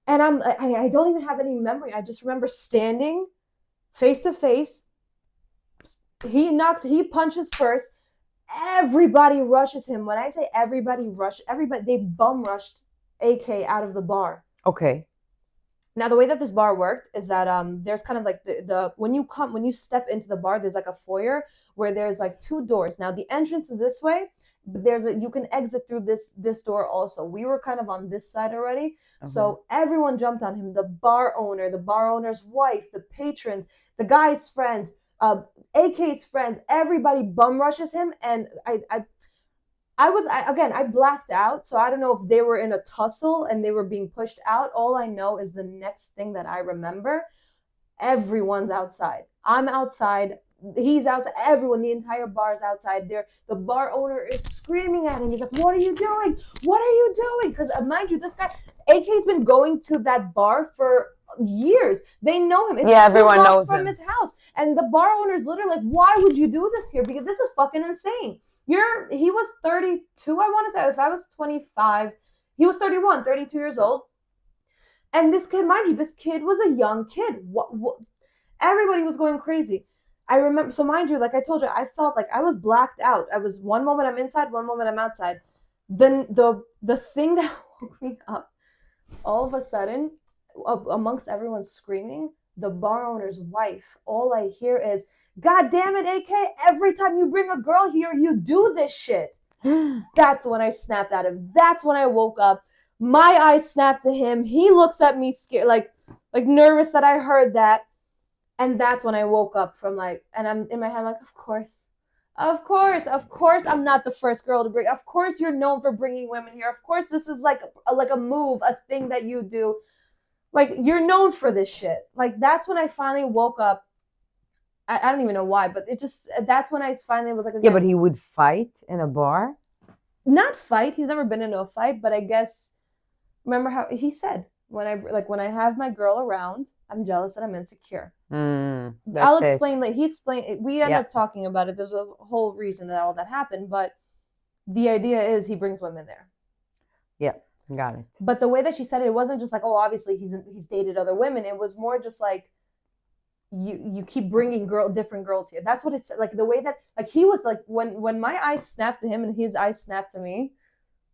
And I don't even have any memory. I just remember standing face to face. He punches first. Everybody rushes him. When I say everybody, they bum rushed AK out of the bar. Okay. Now, the way that this bar worked is that there's kind of like when you step into the bar, there's like a foyer where there's like 2 doors. Now, the entrance is this way, but you can exit through this door also. We were kind of on this side already. Okay. So everyone jumped on him. The bar owner, the bar owner's wife, the patrons, the guy's friends, AK's friends, everybody bum rushes him. And I blacked out, so I don't know if they were in a tussle and they were being pushed out. All I know is the next thing that I remember, everyone's outside. I'm outside. He's outside. Everyone, the entire bar is outside there. The bar owner is screaming at him. He's like, "What are you doing? What are you doing?" Because mind you, this guy, AK's been going to that bar for years. They know him. It's everyone knows from his house. And the bar owner's literally like, "Why would you do this here? Because this is fucking insane." He was 32, I want to say. If I was 25, he was 31, 32 years old. And this kid, mind you, this kid was a young kid. What everybody was going crazy. I remember, so mind you, like I told you, I felt like I was blacked out. I was, one moment I'm inside, one moment I'm outside. Then the thing that woke me up, all of a sudden, amongst everyone screaming, the bar owner's wife, all I hear is, God damn it, AK, every time you bring a girl here, you do this shit. That's when I snapped out of it. That's when I woke up. My eyes snapped to him. He looks at me scared, like nervous that I heard that. And that's when I woke up from like, and I'm in my head like, of course, I'm not the first girl to bring. Of course, you're known for bringing women here. Of course, this is like a move, a thing that you do. Like, you're known for this shit. Like, that's when I finally woke up. I don't even know why, but that's when I finally was like, again, yeah, but he would fight in a bar? Not fight. He's never been in a fight, but I guess, remember how he said, when I have my girl around, I'm jealous and I'm insecure. I'll explain later. He explained. We end up talking about it. There's a whole reason that all that happened, but the idea is he brings women there. Yeah, got it. But the way that she said it wasn't just like, oh, obviously he's dated other women. It was more just like, you keep bringing different girls here. That's what it's like. The way that, like, he was like, when my eyes snapped to him and his eyes snapped to me,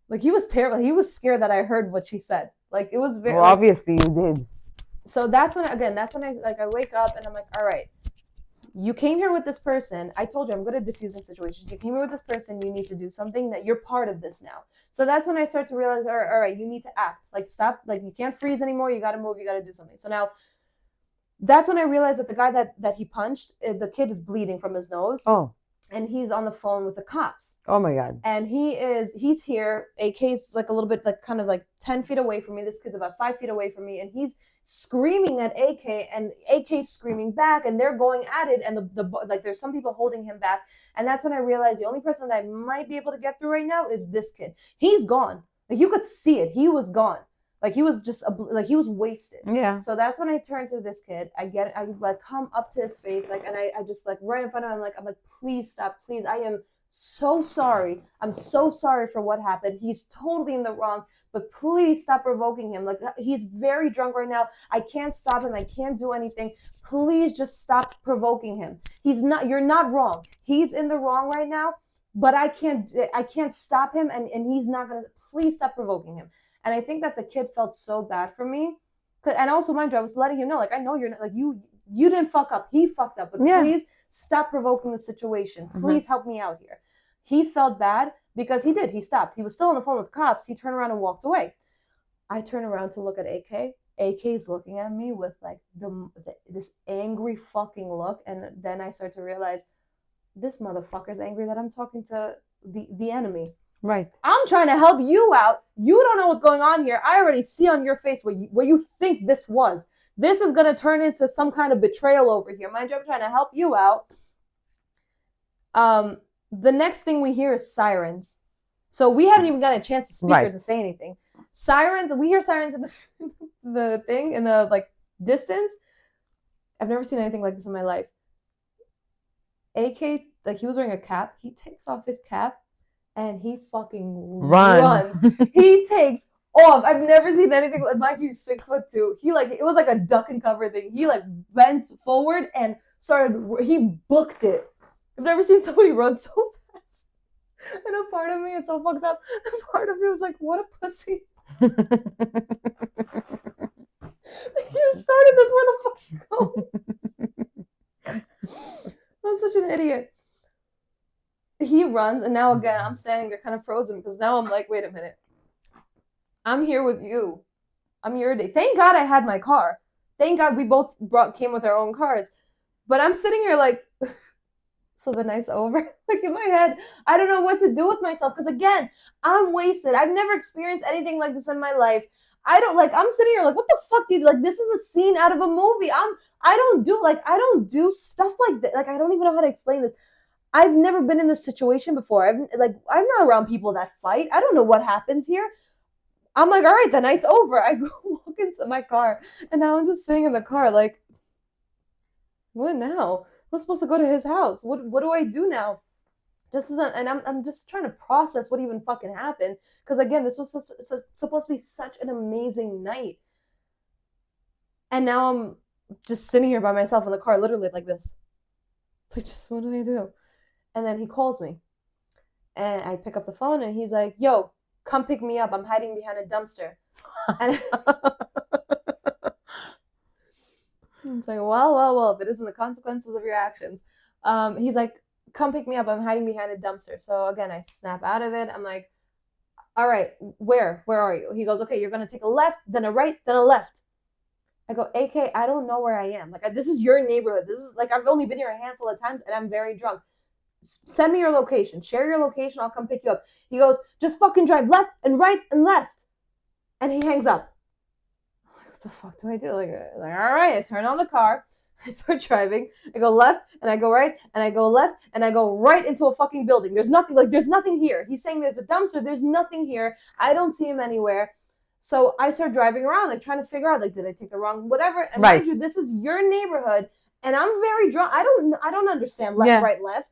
like, he was terrible. He was scared that I heard what she said. Like, it was very. Well, obviously you did. So that's when I wake up and I'm like, all right, you came here with this person. I told you I'm good at diffusing situations. You came here with this person. You need to do something, that you're part of this now. So that's when I start to realize, all right, you need to act. Like, stop. Like, you can't freeze anymore. You got to move. You got to do something. So now, that's when I realized that the guy that he punched, the kid is bleeding from his nose. Oh. And he's on the phone with the cops. Oh my God. And he's here. AK's like a little bit, like, kind of like 10 feet away from me. This kid's about 5 feet away from me. And he's screaming at AK, and AK's screaming back, and they're going at it. And like, there's some people holding him back. And that's when I realized the only person that I might be able to get through right now is this kid. He's gone. Like, you could see it. He was gone. Like, he was just he was wasted. Yeah. So that's when I turned to this kid. I like come up to his face, like, and I just, like, right in front of him, I'm like, please stop, please. I am so sorry. I'm so sorry for what happened. He's totally in the wrong, but please stop provoking him. Like, he's very drunk right now. I can't stop him. I can't do anything. Please just stop provoking him. You're not wrong. He's in the wrong right now, but I can't stop him, and he's not gonna. Please stop provoking him. And I think that the kid felt so bad for me. And also, mind you, I was letting him know, like, I know you're not, like, you didn't fuck up. He fucked up. But please stop provoking the situation. Please help me out here. He felt bad because he did. He stopped. He was still on the phone with cops. He turned around and walked away. I turn around to look at AK. AK's looking at me with, like, this angry fucking look. And then I start to realize, this motherfucker's angry that I'm talking to the enemy. Right. I'm trying to help you out. You don't know what's going on here. I already see on your face what you think this was. This is going to turn into some kind of betrayal over here. Mind you, I'm trying to help you out. The next thing we hear is sirens. So we haven't even gotten a chance to speak or to say anything. Sirens, we hear sirens in the thing, in the, like, distance. I've never seen anything like this in my life. AK, like, he was wearing a cap. He takes off his cap. And he fucking runs. He takes off. I've never seen anything like, mind you, 6'2". He, like, it was like a duck and cover thing. He, like, bent forward and he booked it. I've never seen somebody run so fast. And a part of me is so fucked up. A part of me was like, what a pussy. You started this, where the fuck you go? I'm such an idiot. He runs, and now again, I'm standing there kind of frozen, because now I'm like, wait a minute. I'm here with you. I'm your day. Thank God I had my car. Thank God we both came with our own cars. But I'm sitting here like, so the night's over? Like, in my head, I don't know what to do with myself, because again, I'm wasted. I've never experienced anything like this in my life. I'm sitting here like, what the fuck, dude? Like, this is a scene out of a movie. I don't do stuff like that. Like, I don't even know how to explain this. I've never been in this situation before. I'm not around people that fight. I don't know what happens here. I'm like, all right, the night's over. I go walk into my car, and now I'm just sitting in the car like, what now? I'm supposed to go to his house. What do I do now? Just as and I'm just trying to process what even fucking happened, because again, this was supposed to be such an amazing night, and now I'm just sitting here by myself in the car, literally like this. Like, just what do I do? And then he calls me, and I pick up the phone, and he's like, "Yo, come pick me up. I'm hiding behind a dumpster." And it's like, well, if it isn't the consequences of your actions. He's like, come pick me up. I'm hiding behind a dumpster. So again, I snap out of it. I'm like, all right, where are you? He goes, okay, you're going to take a left, then a right, then a left. I go, AK, I don't know where I am. Like, this is your neighborhood. This is like, I've only been here a handful of times and I'm very drunk. Send me your location. Share your location. I'll come pick you up. He goes, just fucking drive left and right and left. And he hangs up. What the fuck do I do? Like all right, I turn on the car. I start driving. I go left and I go right and I go left and I go right into a fucking building. There's nothing, like, there's nothing here. He's saying there's a dumpster. There's nothing here. I don't see him anywhere. So I start driving around, like, trying to figure out, like, did I take the wrong whatever? And Right. mind you, this is your neighborhood, and I'm very drunk. I don't understand left, right, left.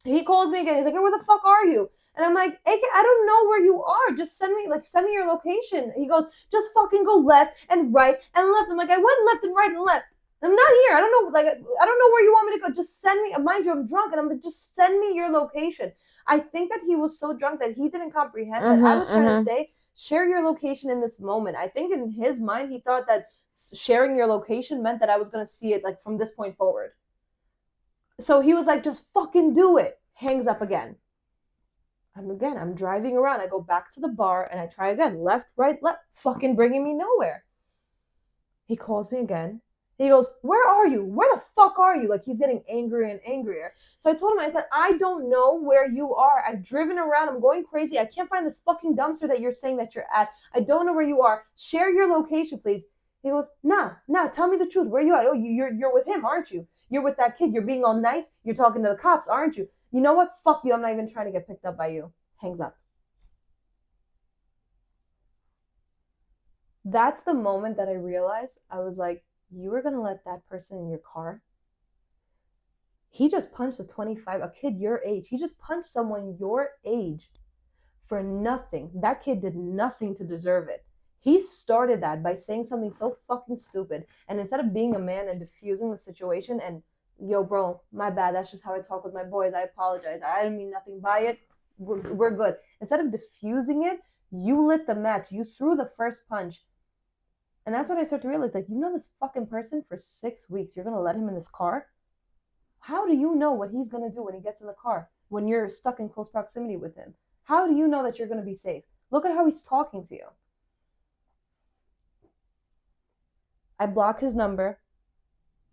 He calls me again. He's like, hey, where the fuck are you? And I'm like, AK, I don't know where you are. Just send me your location. He goes, just fucking go left and right and left. I'm like, I went left and right and left. I'm not here. I don't know. Like, I don't know where you want me to go. Just send me. Mind you, I'm drunk, and I'm like, just send me your location. I think that he was so drunk that he didn't comprehend that I was trying to say, share your location in this moment. I think in his mind, he thought that sharing your location meant that I was going to see it, like, from this point forward. So he was like, just fucking do it. Hangs up again. I'm driving around. I go back to the bar and I try again. Left, right, left. Fucking bringing me nowhere. He calls me again. He goes, where are you? Where the fuck are you? Like, he's getting angrier and angrier. So I told him, I said, I don't know where you are. I've driven around. I'm going crazy. I can't find this fucking dumpster that you're saying that you're at. I don't know where you are. Share your location, please. He goes, nah, tell me the truth. Where are you at? Oh, you're with him, aren't you? You're with that kid. You're being all nice. You're talking to the cops, aren't you? You know what? Fuck you. I'm not even trying to get picked up by you. Hangs up. That's the moment that I realized, I was like, you were going to let that person in your car? He just punched a kid your age. He just punched someone your age for nothing. That kid did nothing to deserve it. He started that by saying something so fucking stupid. And instead of being a man and diffusing the situation and, yo, bro, my bad. That's just how I talk with my boys. I apologize. I didn't mean nothing by it. We're good. Instead of diffusing it, you lit the match. You threw the first punch. And that's when I start to realize, like, you know this fucking person for 6 weeks. You're going to let him in this car? How do you know what he's going to do when he gets in the car, when you're stuck in close proximity with him? How do you know that you're going to be safe? Look at how he's talking to you. I block his number,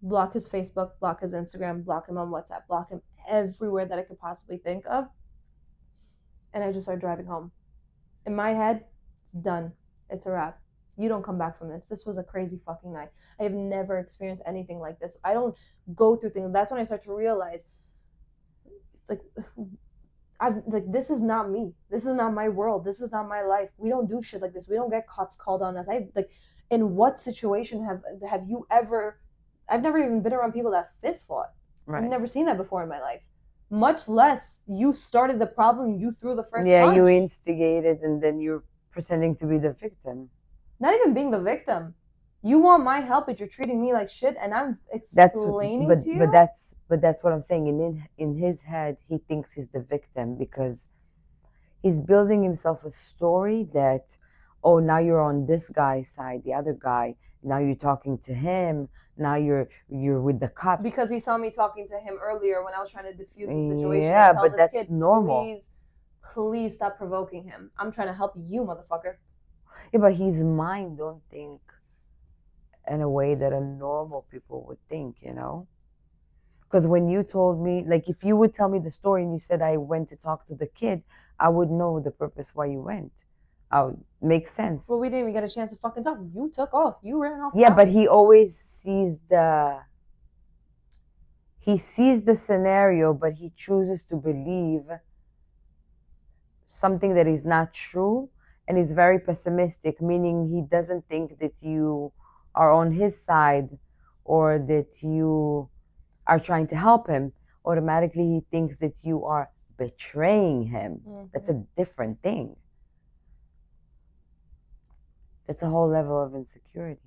block his Facebook, block his Instagram, block him on WhatsApp, block him everywhere that I could possibly think of. And I just start driving home. In my head, it's done. It's a wrap. You don't come back from this. This was a crazy fucking night. I have never experienced anything like this. I don't go through things. That's when I start to realize, like, this is not me. This is not my world. This is not my life. We don't do shit like this. We don't get cops called on us. In what situation have you ever? I've never even been around people that fist fought. Right. I've never seen that before in my life. Much less you started the problem. You threw the first punch. You instigated, and then you're pretending to be the victim. Not even being the victim. You want my help, but you're treating me like shit, and I'm explaining to you. But that's what I'm saying. In his head, he thinks he's the victim because he's building himself a story that, oh, now you're on this guy's side, the other guy. Now you're talking to him. Now you're with the cops. Because he saw me talking to him earlier when I was trying to diffuse the situation. Yeah, but that's kid, normal. Please stop provoking him. I'm trying to help you, motherfucker. Yeah, but his mind don't think in a way that a normal people would think, you know? Because when you told me, like, if you would tell me the story and you said I went to talk to the kid, I would know the purpose why you went. I would make sense. Well, we didn't even get a chance to fucking talk. You took off. You ran off. Yeah, but he always sees the scenario, but he chooses to believe something that is not true. And is very pessimistic, meaning he doesn't think that you are on his side or that you are trying to help him. Automatically, he thinks that you are betraying him. That's a different thing. It's a whole level of insecurity.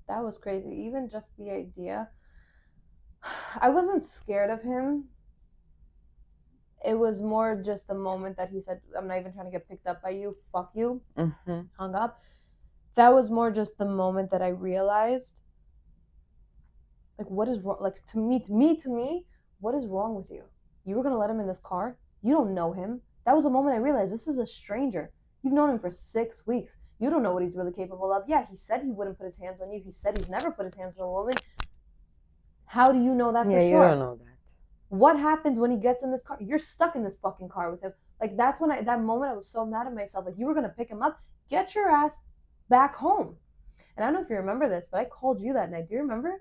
That was crazy. Even just the idea. I wasn't scared of him. It was more just the moment that he said, I'm not even trying to get picked up by you. Fuck you. Hung up. That was more just the moment that I realized, like, what is wrong? Like, to me, what is wrong with you? You were going to let him in this car? You don't know him. That was the moment I realized this is a stranger. You've known him for 6 weeks. You don't know what he's really capable of. Yeah, he said he wouldn't put his hands on you. He said he's never put his hands on a woman. How do you know that for sure? Yeah, you don't know that. What happens when he gets in this car? You're stuck in this fucking car with him. Like, that's when that moment I was so mad at myself. Like, you were going to pick him up. Get your ass back home. And I don't know if you remember this, but I called you that night. Do you remember?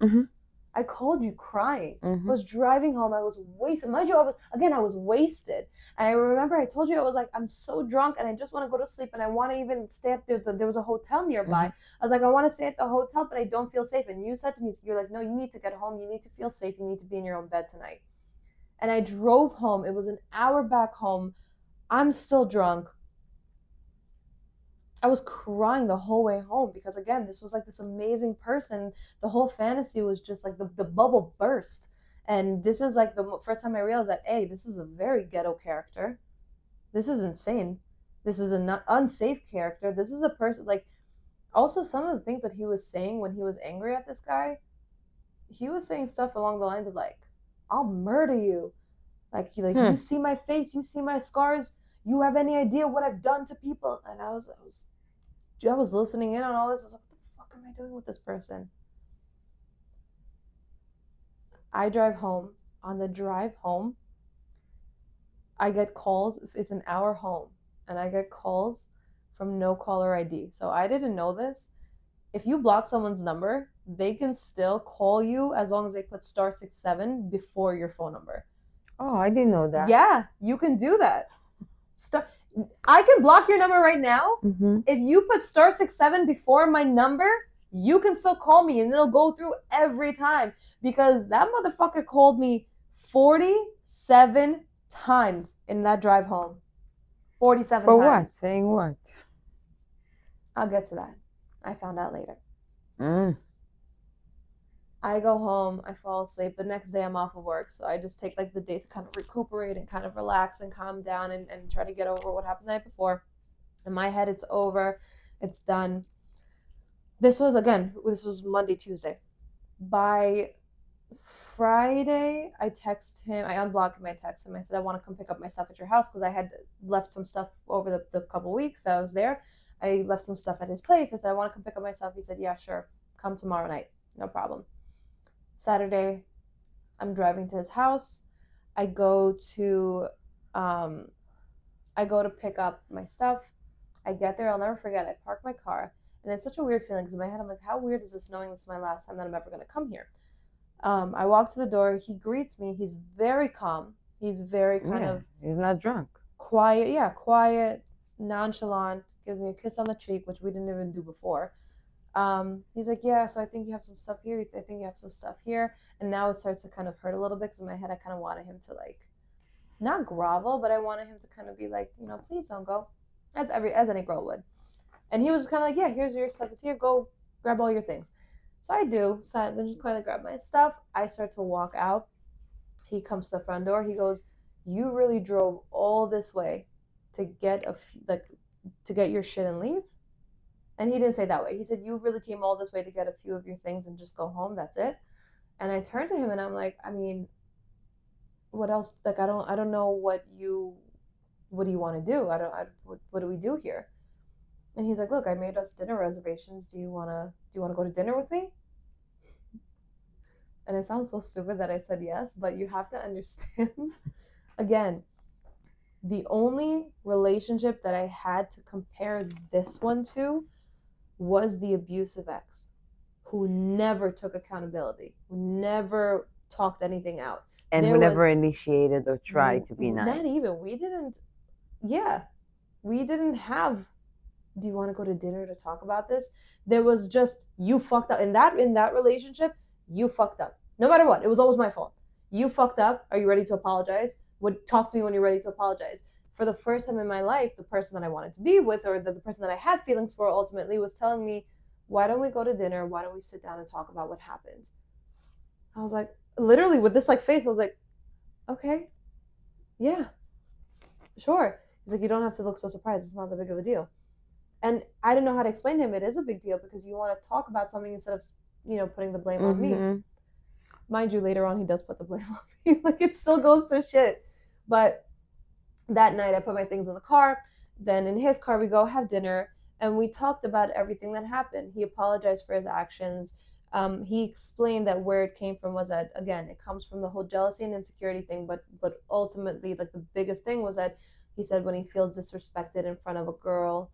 I called you crying. I was driving home. I was wasted. Mind you, I was wasted. And I remember I told you, I was like, I'm so drunk and I just want to go to sleep and I want to even stay at, there was a hotel nearby. I was like, I want to stay at the hotel, but I don't feel safe. And you said to me, you're like, no, you need to get home. You need to feel safe. You need to be in your own bed tonight. And I drove home. It was an hour back home. I'm still drunk. I was crying the whole way home because, again, this was like this amazing person. The whole fantasy was just like the bubble burst. And this is like the first time I realized that, hey, this is a very ghetto character. This is insane. This is an unsafe character. This is a person, like, also some of the things that he was saying when he was angry at this guy, he was saying stuff along the lines of, like, I'll murder you. Like, you see my face, you see my scars, you have any idea what I've done to people? And I was listening in on all this. I was like, what the fuck am I doing with this person? I drive home. On the drive home, I get calls. It's an hour home. And I get calls from no caller ID. So I didn't know this. If you block someone's number, they can still call you as long as they put *67 before your phone number. Oh, I didn't know that. Yeah, you can do that. I can block your number right now. If you put *67 before my number, you can still call me and it'll go through every time. Because that motherfucker called me 47 times in that drive home. 47 For times. For what? Saying what? I'll get to that. I found out later. I go home, I fall asleep. The next day I'm off of work, so I just take like the day to kind of recuperate and kind of relax and calm down and try to get over what happened the night before. In my head, it's over. It's done. This was Monday, Tuesday. By Friday, I text him. I unblocked him. I text him. I said, I want to come pick up my stuff at your house because I had left some stuff over the couple weeks that I was there. I left some stuff at his place. I said, I want to come pick up my stuff. He said, yeah, sure. Come tomorrow night. No problem. Saturday, I'm driving to his house. I go to pick up my stuff. I get there. I'll never forget. I park my car. And it's such a weird feeling because in my head, I'm like, how weird is this knowing this is my last time that I'm ever going to come here? I walk to the door. He greets me. He's very calm. He's very he's not drunk. Quiet, nonchalant, gives me a kiss on the cheek, which we didn't even do before. He's like, yeah, so I think you have some stuff here. I think you have some stuff here. And now it starts to kind of hurt a little bit because in my head, I kind of wanted him to, like, not grovel, but I wanted him to kind of be like, please don't go, as any girl would. And he was kind of like, yeah, here's your stuff. It's here. Go grab all your things. So I do. So I just quietly grab my stuff. I start to walk out. He comes to the front door. He goes, you really drove all this way to get to get your shit and leave? And he didn't say that way. He said, you really came all this way to get a few of your things and just go home. That's it. And I turned to him and I'm like, I mean, what else? Like, I don't know what do you want to do? What do we do here? And he's like, look, I made us dinner reservations. Do you want to go to dinner with me? And it sounds so stupid that I said yes, but you have to understand, again, the only relationship that I had to compare this one to was the abusive ex, who never took accountability, who never talked anything out. And who never initiated or tried to be nice. Not even. We didn't have, do you want to go to dinner to talk about this? There was just, you fucked up. In that relationship, you fucked up. No matter what, it was always my fault. You fucked up. Are you ready to apologize? would talk to me when you're ready to apologize. For the first time in my life, the person that I wanted to be with, or the person that I had feelings for, ultimately was telling me, why don't we go to dinner? Why don't we sit down and talk about what happened? I was like, literally with this like face, I was like, okay, yeah, sure. He's like, you don't have to look so surprised. It's not that big of a deal. And I didn't know how to explain to him it is a big deal because you want to talk about something instead of, putting the blame on me. Mind you, later on, he does put the blame on me. Like, it still goes to shit. But that night, I put my things in the car. Then in his car, we go have dinner. And we talked about everything that happened. He apologized for his actions. He explained that where it came from was that, again, it comes from the whole jealousy and insecurity thing. But ultimately, like, the biggest thing was that he said when he feels disrespected in front of a girl,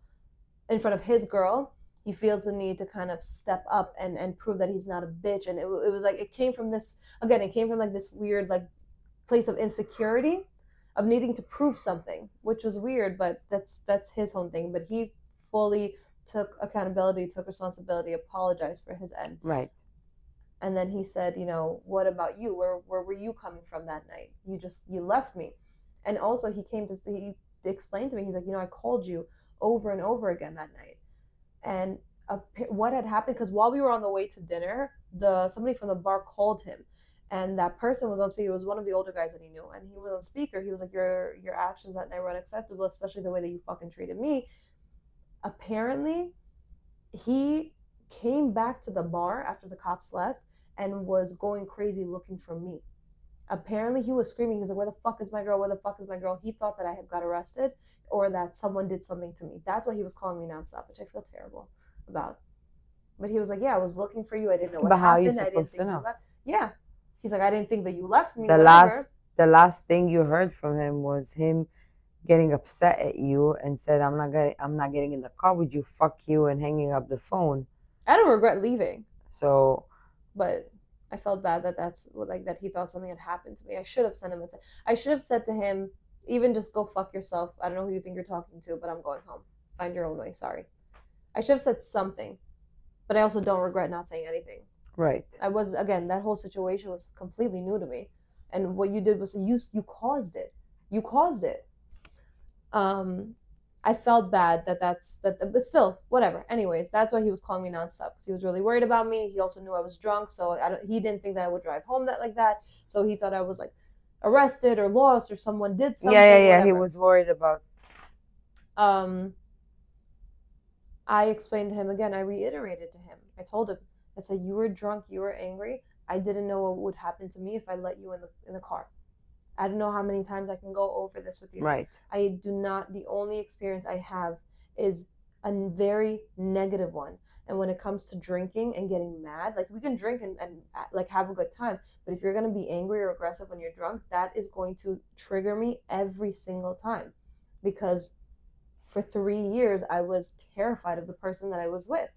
in front of his girl, he feels the need to kind of step up and prove that he's not a bitch. And it was like, it came from this, again, it came from like this weird like place of insecurity, of needing to prove something, which was weird, but that's his own thing. But he fully took accountability, took responsibility, apologized for his end. Right. And then he said, what about you? Where were you coming from that night? You left me. And also he explained to me, he's like, I called you over and over again that night. And what had happened, because while we were on the way to dinner, somebody from the bar called him, and that person was on speaker. It was one of the older guys that he knew, and he was on speaker. He was like, your actions that night were unacceptable, especially the way that you fucking treated me. Apparently, he came back to the bar after the cops left and was going crazy looking for me. Apparently, he was screaming. He's like, where the fuck is my girl? Where the fuck is my girl? He thought that I had got arrested or that someone did something to me. That's why he was calling me nonstop, which I feel terrible about. But he was like, yeah, I was looking for you. I didn't know what But how are you happened. I didn't supposed to think you know? left. Yeah. He's like, I didn't think that you left me. The last thing you heard from him was him getting upset at you and said, I'm not getting in the car with you, fuck you, and hanging up the phone. I don't regret leaving. So, but I felt bad that he thought something had happened to me. I should have sent him I should have said to him, even just go fuck yourself. I don't know who you think you're talking to, but I'm going home. Find your own way. Sorry. I should have said something, but I also don't regret not saying anything. Right. That whole situation was completely new to me. And what you did was you caused it. You caused it. I felt bad but still, whatever. Anyways, that's why he was calling me nonstop, because he was really worried about me. He also knew I was drunk, so he didn't think that I would drive home like that. So he thought I was like arrested or lost or someone did something. Yeah. He was worried about. I explained to him again. I reiterated to him. I told him. I said, you were drunk. You were angry. I didn't know what would happen to me if I let you in the car. I don't know how many times I can go over this with you. Right. The only experience I have is a very negative one. And when it comes to drinking and getting mad, like, we can drink and like have a good time. But if you're going to be angry or aggressive when you're drunk, that is going to trigger me every single time. Because for 3 years, I was terrified of the person that I was with.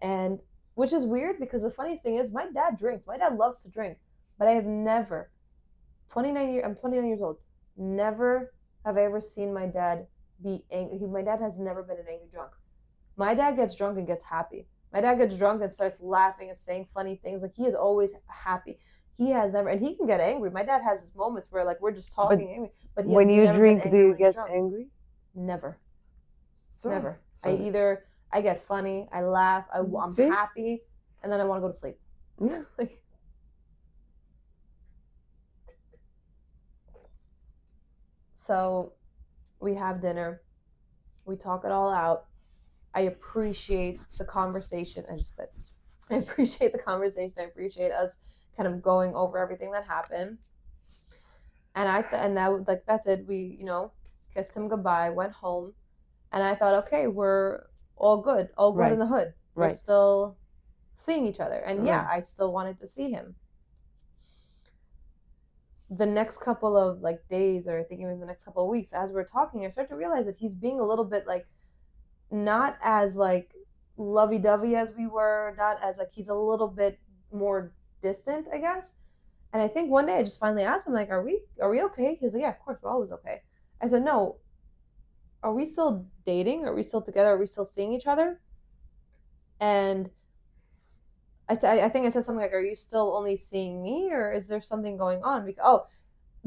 And which is weird, because the funniest thing is my dad drinks. My dad loves to drink. But I have never, I'm 29 years old. Never have I ever seen my dad be angry. My dad has never been an angry drunk. My dad gets drunk and gets happy. My dad gets drunk and starts laughing and saying funny things. Like, he is always happy. He has never, and he can get angry. My dad has his moments where, like, we're just talking angry. But when you drink, do you get angry? Never. So, never. I get funny. I laugh. I'm happy, and then I want to go to sleep. Like, so we have dinner. We talk it all out. I appreciate the conversation. I appreciate the conversation. I appreciate us kind of going over everything that happened. And that's it. We, kissed him goodbye, went home, and I thought, okay, we're all good right. in the hood. We're still seeing each other, and yeah, I still wanted to see him. The next couple of like days, or I think even the next couple of weeks, as we're talking, I start to realize that he's being a little bit like, not as like lovey-dovey as we were, not as like, he's a little bit more distant, I guess. And I think one day I just finally asked him, like, are we okay? He's like, yeah, of course, we're always okay. I said, no, are we still dating? Are we still together? Are we still seeing each other? And I think I said something like, are you still only seeing me, or is there something going on?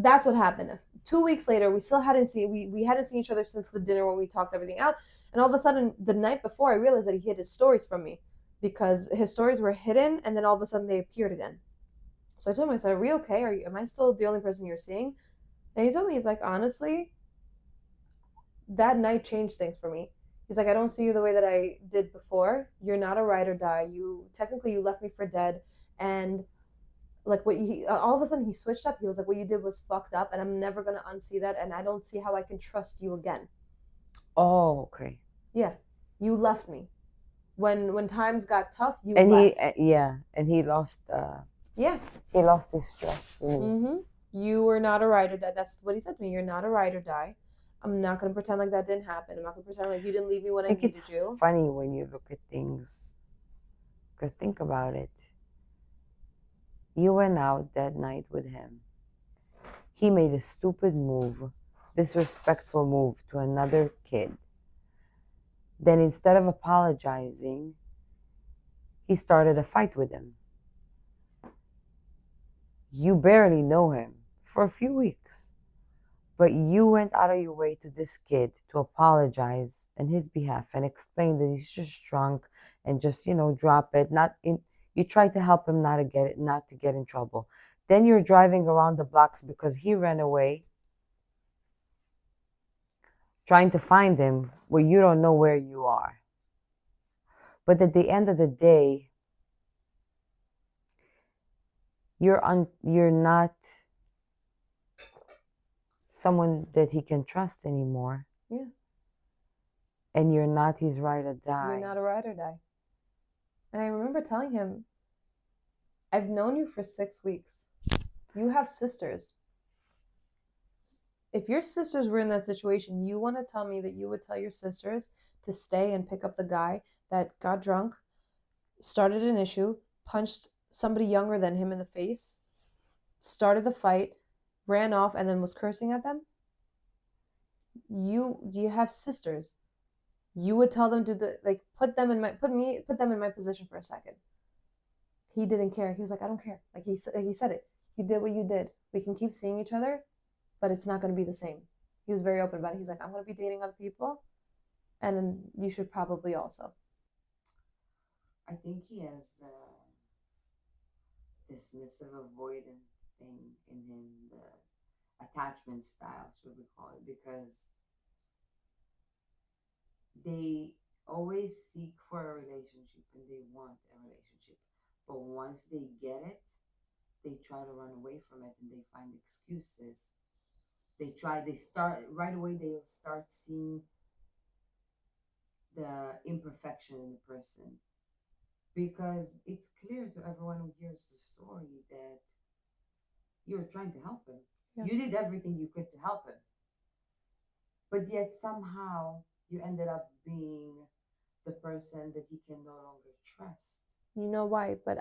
That's what happened. 2 weeks later, we still hadn't seen we hadn't seen each other since the dinner when we talked everything out. And all of a sudden, the night before, I realized that he hid his stories from me because his stories were hidden, and then all of a sudden they appeared again. So I told him, I said, "Are we okay? Am I still the only person you're seeing?" And he told me, he's like, "Honestly, that night changed things for me." He's like, "I don't see you the way that I did before. You're not a ride or die. You technically you left me for dead, and like what he all of a sudden he switched up. He was like, what you did was fucked up, and I'm never gonna unsee that, and I don't see how I can trust you again." Oh, okay. Yeah, you left me when times got tough. You And left. and he lost Yeah. he lost his trust. Mm-hmm. You were not a ride or die. That's what he said to me. You're not a ride or die. I'm not gonna pretend like that didn't happen. I'm not gonna pretend like you didn't leave me when I I think needed it's you. funny when you look at things, because think about it. You went out that night with him. He made a stupid move, disrespectful move to another kid. Then instead of apologizing, he started a fight with him. You barely know him for a few weeks, but you went out of your way to this kid to apologize on his behalf and explain that he's just drunk and just, drop it. Not in You tried to help him not to get in trouble. Then you're driving around the blocks because he ran away, trying to find him where you don't know where you are. But at the end of the day, you're not someone that he can trust anymore. Yeah. And you're not his ride or die. You're not a ride or die. And I remember telling him, I've known you for 6 weeks. You have sisters. If your sisters were in that situation, you want to tell me that you would tell your sisters to stay and pick up the guy that got drunk, started an issue, punched somebody younger than him in the face, started the fight, ran off, and then was cursing at them? You have sisters. You would tell them to put them in my position for a second. He didn't care. He was like, I don't care. Like he said it. You did what you did. We can keep seeing each other, but it's not going to be the same. He was very open about it. He's like, I'm going to be dating other people, and you should probably also. I think he has dismissive, avoidant thing in him, the attachment style, should we call it, because they always seek for a relationship and they want a relationship. But once they get it, they try to run away from it and they find excuses. They start right away, they'll start seeing the imperfection in the person, because it's clear to everyone who hears the story that you're trying to help him. Yeah. You did everything you could to help him. But yet somehow you ended up being the person that he can no longer trust. You know why? But